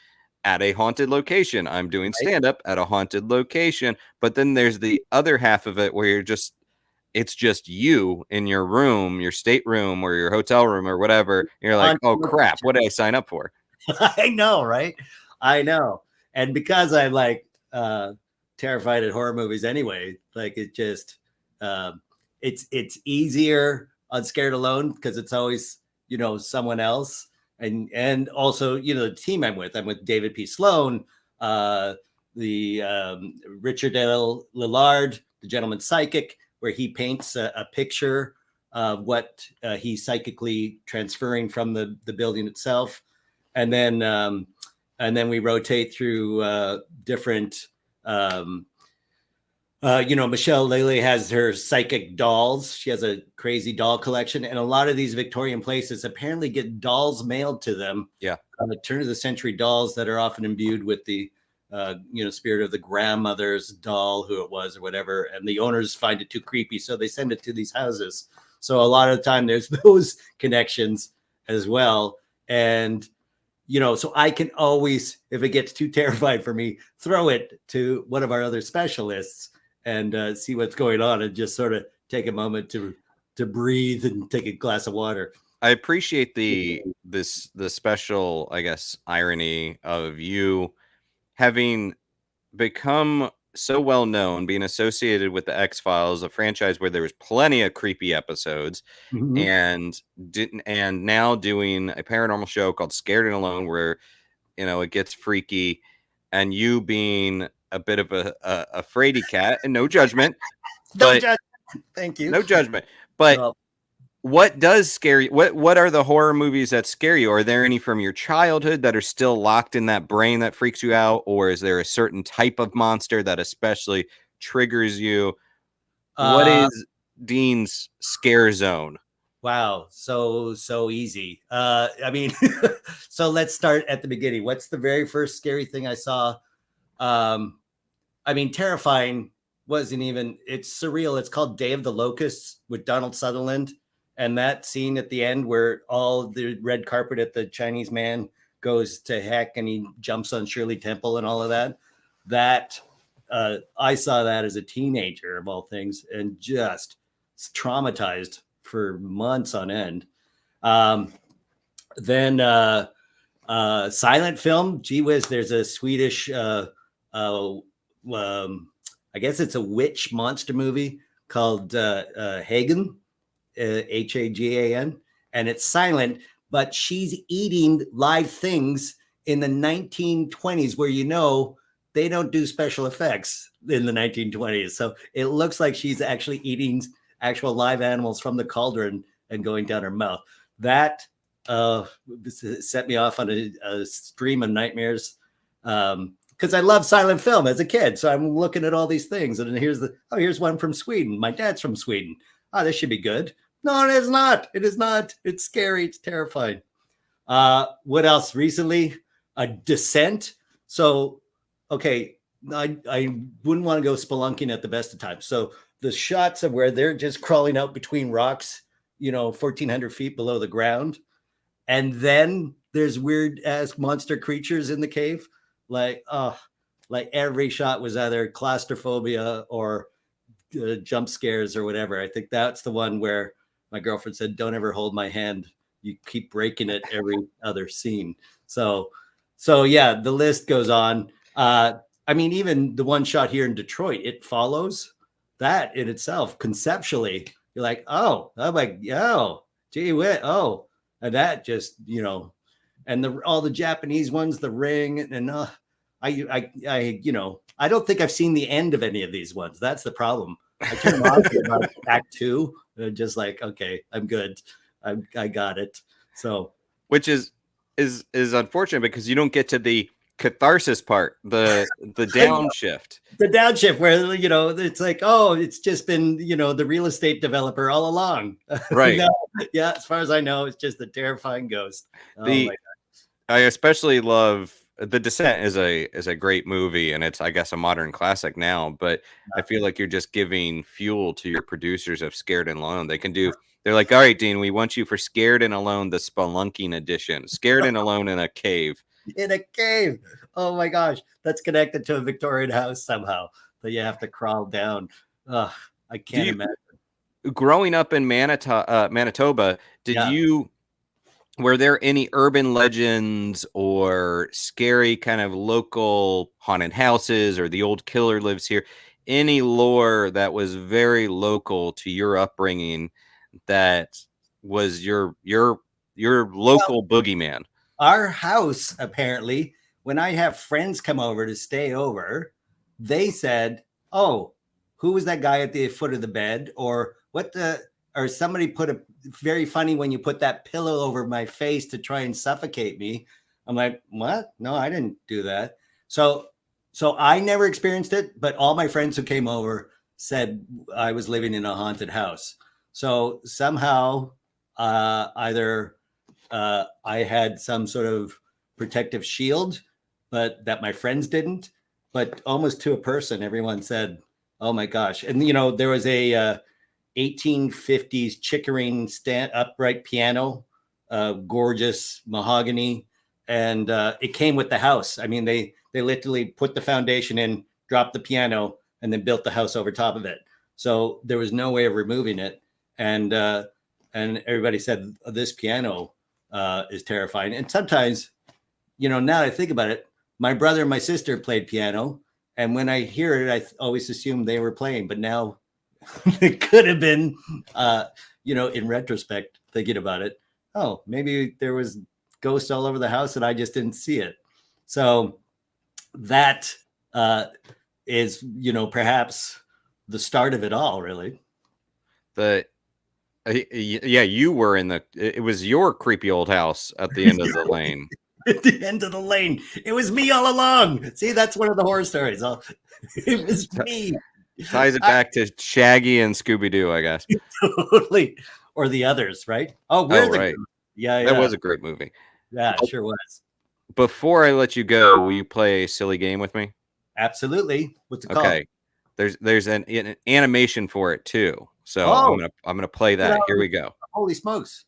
Speaker 1: at a haunted location, I'm doing stand-up at a haunted location, but then there's the other half of it where it's just you in your room, your stateroom or your hotel room or whatever. And you're like, oh crap, what did I sign up for?
Speaker 2: I know, right? I know. And because I'm like terrified at horror movies anyway, like it just it's easier on Scared Alone because it's always, someone else. And also, the team I'm with David P. Sloan, the Richard L. Lillard, the gentleman psychic, where he paints a picture of what he's psychically transferring from the building itself. And then we rotate through different, Michelle Lely has her psychic dolls. She has a crazy doll collection. And a lot of these Victorian places apparently get dolls mailed to them.
Speaker 1: Yeah.
Speaker 2: Turn of the century dolls that are often imbued with the spirit of the grandmother's doll, who it was or whatever, and the owners find it too creepy, so they send it to these houses. So a lot of the time there's those connections as well. And so I can always, if it gets too terrified for me, throw it to one of our other specialists and see what's going on, and just sort of take a moment to breathe and take a glass of water.
Speaker 1: I appreciate the special, I guess, irony of you having become so well known, being associated with the XFiles, a franchise where there was plenty of creepy episodes, and now doing a paranormal show called Scared and Alone, where it gets freaky, and you being a bit of a fraidy cat, and no judgment, but
Speaker 2: thank you,
Speaker 1: no judgment, but. What does scare you? What are the horror movies that scare you? Are there any from your childhood that are still locked in that brain that freaks you out? Or is there a certain type of monster that especially triggers you? What is Dean's scare zone?
Speaker 2: Wow. So easy. I mean, so let's start at the beginning. What's the very first scary thing I saw? I mean, terrifying wasn't even, it's surreal. It's called Day of the Locusts with Donald Sutherland. And that scene at the end where all the red carpet at the Chinese man goes to heck and he jumps on Shirley Temple and all of that, I saw that as a teenager of all things, and just traumatized for months on end. Then silent film, gee whiz, there's a Swedish, I guess it's a witch monster movie called Hagen. Hagan, and it's silent, but she's eating live things in the 1920s, where they don't do special effects in the 1920s. So it looks like she's actually eating actual live animals from the cauldron and going down her mouth. That set me off on a stream of nightmares, because I love silent film as a kid. So I'm looking at all these things, and here's one from Sweden. My dad's from Sweden. Oh, this should be good. No, it is not. It is not. It's scary. It's terrifying. What else? Recently, a Descent. So, okay, I wouldn't want to go spelunking at the best of times. So the shots of where they're just crawling out between rocks, 1,400 feet below the ground. And then there's weird ass monster creatures in the cave. Like every shot was either claustrophobia or jump scares or whatever. I think that's the one where my girlfriend said, "Don't ever hold my hand. You keep breaking it every other scene." So yeah, the list goes on. I mean, even the one shot here in Detroit, It Follows, that in itself, conceptually, you're like, oh, I'm like, gee whiz, and that just, and all the Japanese ones, The Ring, and I don't think I've seen the end of any of these ones. That's the problem. I turn them on to about act 2, and just like, okay, I'm good. I got it. So,
Speaker 1: which is unfortunate, because you don't get to the catharsis part, the downshift.
Speaker 2: The downshift where, it's like, oh, it's just been, the real estate developer all along.
Speaker 1: Right.
Speaker 2: No, yeah, as far as I know, it's just a terrifying ghost.
Speaker 1: I especially love The Descent is a great movie, and it's, I guess, a modern classic now, but I feel like you're just giving fuel to your producers of Scared and Alone. They're like, all right, Dean, we want you for Scared and Alone, the Spelunking edition. Scared and Alone in a cave.
Speaker 2: In a cave. Oh my gosh. That's connected to a Victorian house somehow that you have to crawl down. I can't imagine.
Speaker 1: Growing up in Manitoba, were there any urban legends or scary kind of local haunted houses, or the old killer lives here? Any lore that was very local to your upbringing that was your local boogeyman?
Speaker 2: Our house, apparently, when I have friends come over to stay over, they said, "Oh, who was that guy at the foot of the bed?" Or or somebody put a very funny when you put that pillow over my face to try and suffocate me. I'm like, what? No, I didn't do that. So I never experienced it, but all my friends who came over said I was living in a haunted house. So somehow either I had some sort of protective shield, but that my friends didn't, but almost to a person, everyone said, "Oh my gosh!" And there was a 1850s Chickering upright piano, gorgeous mahogany, and it came with the house. I mean, they literally put the foundation in, dropped the piano, and then built the house over top of it. So there was no way of removing it, and everybody said this piano is terrifying. And sometimes, now that I think about it, my brother and my sister played piano, and when I hear it, I always assume they were playing. But now it could have been, in retrospect, thinking about it, oh, maybe there was ghosts all over the house and I just didn't see it. So that is, perhaps the start of it all, really.
Speaker 1: Yeah, you were it was your creepy old house at the end of the lane.
Speaker 2: At the end of the lane. It was me all along. See, that's one of the horror stories. It was me.
Speaker 1: Ties it back to Shaggy and Scooby-Doo, I guess.
Speaker 2: Totally. Or the others, right? Oh, right. Yeah.
Speaker 1: That was a great movie.
Speaker 2: Yeah, it sure was.
Speaker 1: Before I let you go, will you play a silly game with me?
Speaker 2: Absolutely. What's it called?
Speaker 1: Okay. There's an animation for it too. So I'm gonna play that. Here we go.
Speaker 2: Holy smokes.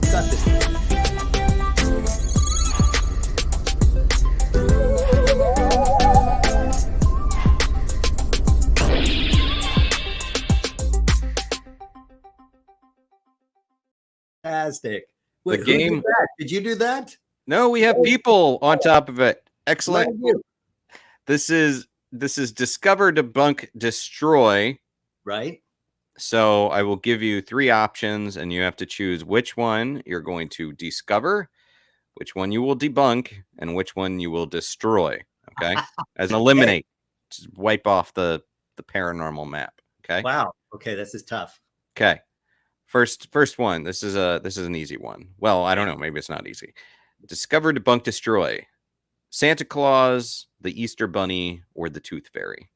Speaker 2: You got this. Fantastic.
Speaker 1: The game.
Speaker 2: Did you do that?
Speaker 1: No, we have people on top of it. Excellent. This is discover, debunk, destroy.
Speaker 2: Right.
Speaker 1: So I will give you 3 options, and you have to choose which one you're going to discover, which one you will debunk, and which one you will destroy. Okay, as an eliminate, just wipe off the paranormal map. Okay.
Speaker 2: Wow. Okay, this is tough.
Speaker 1: Okay. First one. This is an easy one. Well, I don't know. Maybe it's not easy. Discover, debunk, destroy. Santa Claus, the Easter Bunny, or the Tooth Fairy.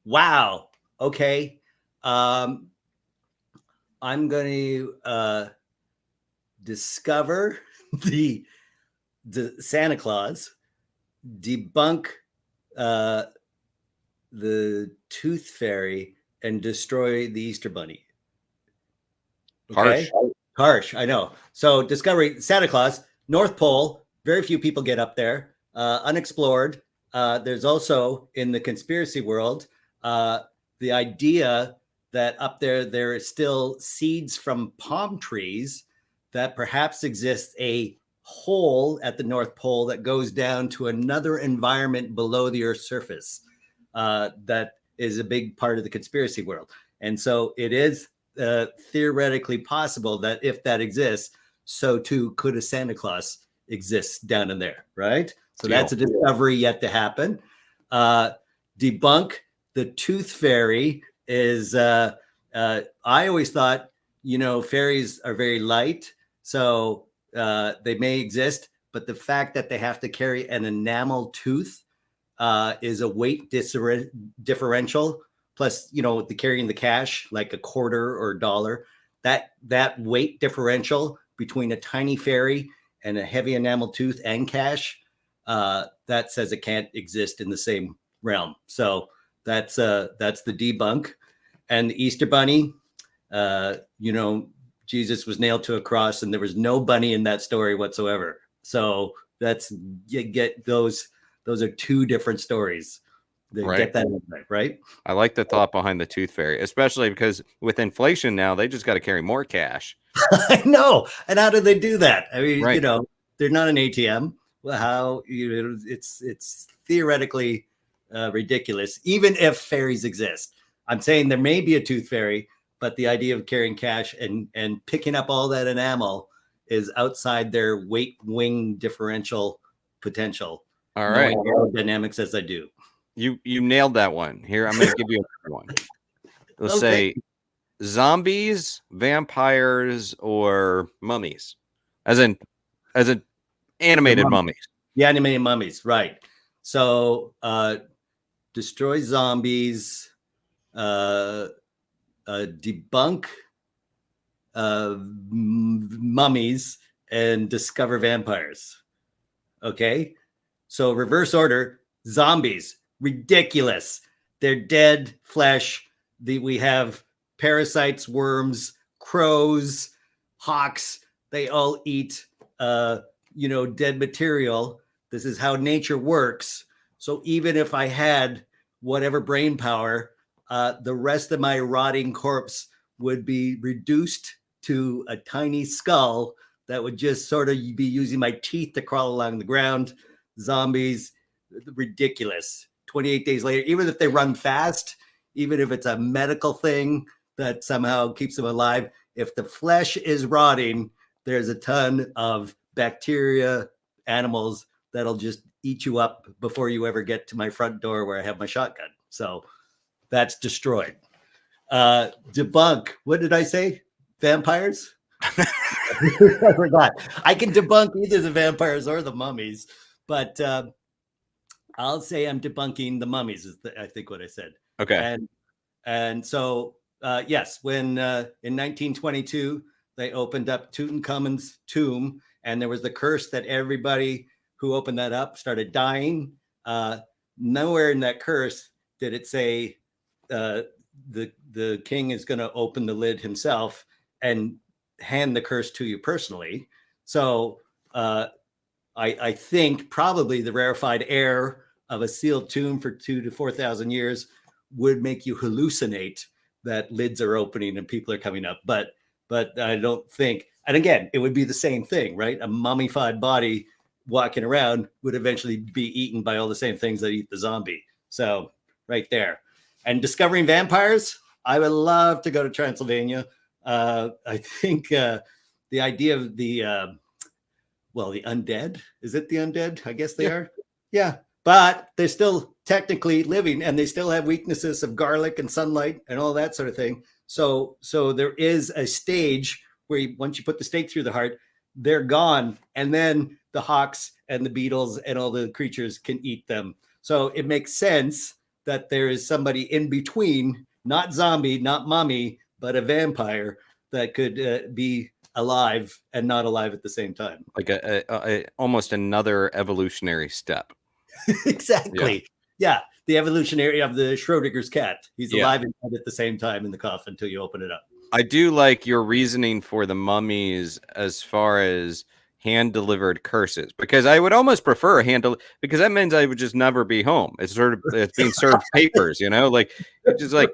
Speaker 2: Wow. Okay. I'm going to discover the Santa Claus, debunk the Tooth Fairy, and destroy the Easter Bunny. Okay? Harsh, I know. So discovery, Santa Claus, North Pole, very few people get up there, unexplored. There's also in the conspiracy world, the idea that up there is still seeds from palm trees that perhaps exists a hole at the North Pole that goes down to another environment below the Earth's surface. That is a big part of the conspiracy world. And so it is theoretically possible that if that exists, so too could a Santa Claus exist down in there, right? So that's a discovery yet to happen. Debunk the Tooth Fairy is, I always thought, fairies are very light, so they may exist, but the fact that they have to carry an enamel tooth is a weight differential. Plus, the carrying the cash, like a quarter or a dollar, that weight differential between a tiny fairy and a heavy enamel tooth and cash, that says it can't exist in the same realm. So that's the debunk. And the Easter Bunny, Jesus was nailed to a cross and there was no bunny in that story whatsoever. So get those are 2 different stories.
Speaker 1: Right.
Speaker 2: Get that right.
Speaker 1: I like the thought behind the Tooth Fairy, especially because with inflation now, they just got to carry more cash.
Speaker 2: I know. And how do they do that? I mean, they're not an ATM. Well, how it's theoretically ridiculous, even if fairies exist. I'm saying there may be a Tooth Fairy, but the idea of carrying cash and picking up all that enamel is outside their weight wing differential potential.
Speaker 1: All right.
Speaker 2: Dynamics as I do.
Speaker 1: You nailed that one. Here, I'm going to give you another one. Let's say zombies, vampires, or mummies, as in animated mummies.
Speaker 2: The animated mummies, right? So destroy zombies, debunk mummies, and discover vampires. Okay, so reverse order: zombies. ridiculous. They're dead flesh. We have parasites, worms, crows, hawks. They all eat, dead material. This is how nature works. So even if I had whatever brain power, the rest of my rotting corpse would be reduced to a tiny skull that would just sort of be using my teeth to crawl along the ground. Zombies, ridiculous. 28 days later, even if they run fast, even if it's a medical thing that somehow keeps them alive, if the flesh is rotting, there's a ton of bacteria, animals that'll just eat you up before you ever get to my front door where I have my shotgun. So that's destroyed. Debunk. What did I say? Vampires? I forgot. I can debunk either the vampires or the mummies, but I'll say I'm debunking the mummies, is I think what I said.
Speaker 1: Okay.
Speaker 2: And so, yes, when in 1922, they opened up Tutankhamun's tomb, and there was the curse that everybody who opened that up started dying. Nowhere in that curse did it say the king is going to open the lid himself and hand the curse to you personally. So I think probably the rarefied air of a sealed tomb for 2,000 to 4,000 years would make you hallucinate that lids are opening and people are coming up. But I don't think, and again, it would be the same thing, right? A mummified body walking around would eventually be eaten by all the same things that eat the zombie. So right there. And discovering vampires, I would love to go to Transylvania. I think the idea of the undead, is it the undead? I guess they are. Yeah. But they're still technically living, and they still have weaknesses of garlic and sunlight and all that sort of thing. So there is a stage where once you put the stake through the heart, they're gone. And then the hawks and the beetles and all the creatures can eat them. So it makes sense that there is somebody in between, not zombie, not mummy, but a vampire that could be alive and not alive at the same time.
Speaker 1: Like a almost another evolutionary step.
Speaker 2: Exactly. Yeah. The evolutionary of the Schrodinger's cat. He's alive and dead at the same time in the coffin until you open it up.
Speaker 1: I do like your reasoning for the mummies as far as hand-delivered curses, because I would almost prefer because that means I would just never be home. It's being served papers, like it's just like,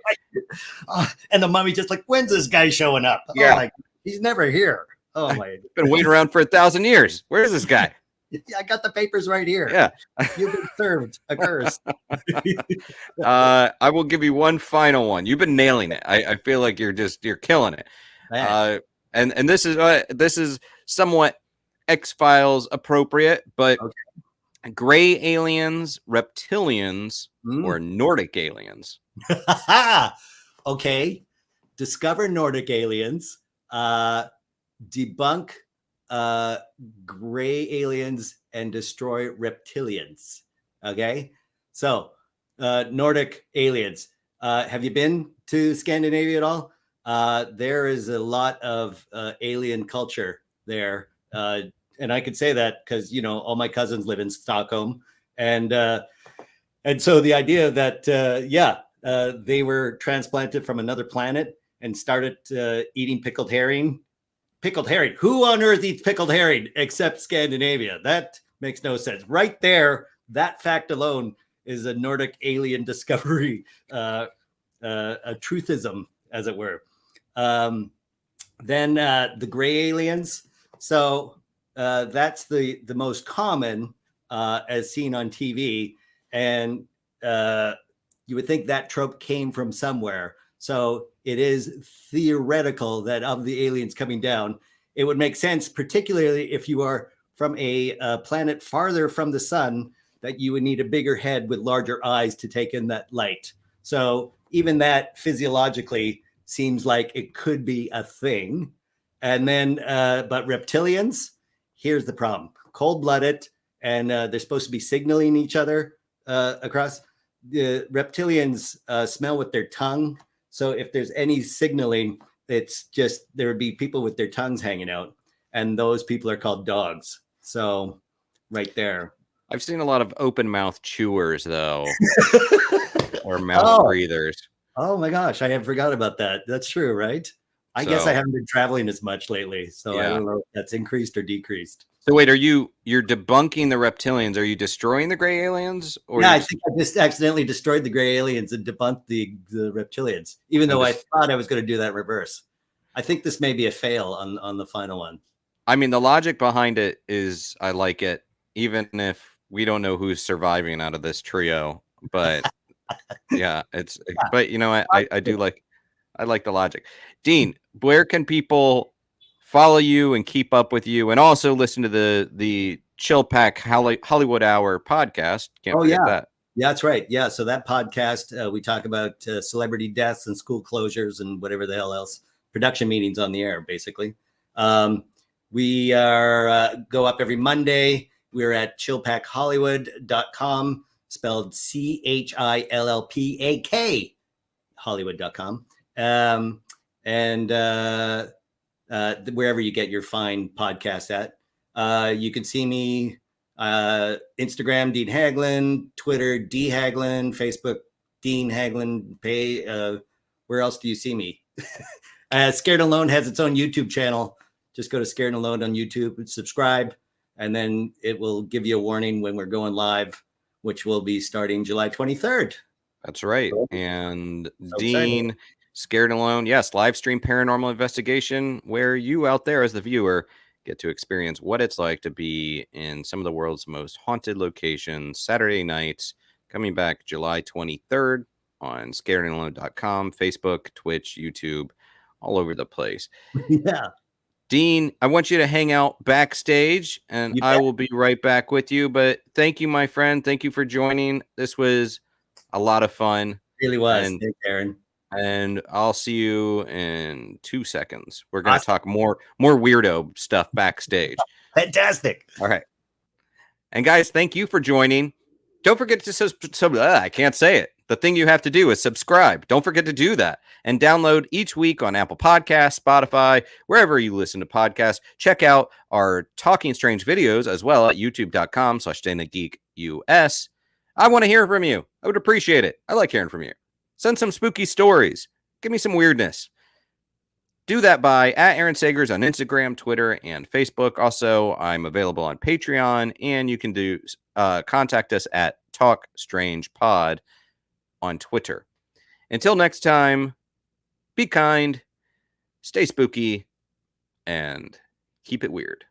Speaker 2: and the mummy just like, when's this guy showing up?
Speaker 1: Yeah,
Speaker 2: like, he's never here. Oh my!
Speaker 1: Been waiting around for 1,000 years. Where's this guy?
Speaker 2: I got the papers right here.
Speaker 1: Yeah,
Speaker 2: you've been served a curse.
Speaker 1: I will give you one final one. You've been nailing it. I feel like you're killing it. And this is somewhat XFiles appropriate, but gray aliens, reptilians, or Nordic aliens.
Speaker 2: Okay, discover Nordic aliens. Debunk gray aliens and destroy reptilians. Okay, so Nordic aliens. Have you been to Scandinavia at all? There is a lot of alien culture there, and I could say that because all my cousins live in Stockholm, and so the idea that they were transplanted from another planet and started eating pickled herring. Pickled herring. Who on earth eats pickled herring except Scandinavia? That makes no sense. Right there, that fact alone is a Nordic alien discovery, a truthism, as it were. Then the gray aliens. So that's the most common as seen on TV. And you would think that trope came from somewhere. So it is theoretical that of the aliens coming down, it would make sense, particularly if you are from a planet farther from the sun, that you would need a bigger head with larger eyes to take in that light. So even that physiologically seems like it could be a thing. And then, but reptilians, here's the problem. Cold-blooded, and they're supposed to be signaling each other across. The reptilians smell with their tongue. So if there's any signaling, it's just there would be people with their tongues hanging out, and those people are called dogs. So right there.
Speaker 1: I've seen a lot of open mouth chewers though, or mouth breathers.
Speaker 2: Oh my gosh, I had forgot about that. That's true, right? I guess I haven't been traveling as much lately, so I don't know if that's increased or decreased.
Speaker 1: So wait, you're debunking the reptilians? Are you destroying the gray aliens? Or
Speaker 2: I think I just accidentally destroyed the gray aliens and debunked the reptilians, even though I thought I was going to do that in reverse. I think this may be a fail on the final one.
Speaker 1: I mean, the logic behind it is I like it, even if we don't know who's surviving out of this trio. But yeah, but you know, I do like the logic. Dean, where can people follow you and keep up with you, and also listen to the Chill Pack Hollywood Hour podcast? Can't forget that.
Speaker 2: Yeah, that's right. Yeah, so that podcast we talk about celebrity deaths and school closures and whatever the hell else, production meetings on the air, basically. We are go up every Monday. We're at chillpackhollywood.com, spelled CHILLPAK, Hollywood.com. And wherever you get your fine podcast at. You can see me Instagram, Dean Haglund, Twitter, D Haglund, Facebook, Dean Haglund. Where else do you see me? Scared Alone has its own YouTube channel. Just go to Scared Alone on YouTube and subscribe, and then it will give you a warning when we're going live, which will be starting July 23rd.
Speaker 1: That's right. And so Dean, excited. Scared Alone, yes, live stream paranormal investigation, where you out there as the viewer get to experience what it's like to be in some of the world's most haunted locations. Saturday nights, coming back July 23rd on scaredalone.com, Facebook, Twitch, YouTube, all over the place.
Speaker 2: Yeah.
Speaker 1: Dean, I want you to hang out backstage, and I will be right back with you. But thank you, my friend. Thank you for joining. This was a lot of fun.
Speaker 2: It really was. Thanks, Aaron.
Speaker 1: And I'll see you in 2 seconds. We're going to talk more weirdo stuff backstage.
Speaker 2: Fantastic.
Speaker 1: All right. And guys, thank you for joining. Don't forget to I can't say it. The thing you have to do is subscribe. Don't forget to do that. And download each week on Apple Podcasts, Spotify, wherever you listen to podcasts. Check out our Talking Strange videos as well at youtube.com/DanaGeekUS. I want to hear from you. I would appreciate it. I like hearing from you. Send some spooky stories. Give me some weirdness. Do that by @AaronSagers on Instagram, Twitter, and Facebook. Also, I'm available on Patreon, and you can contact us at Talk Strange Pod on Twitter. Until next time, be kind, stay spooky, and keep it weird.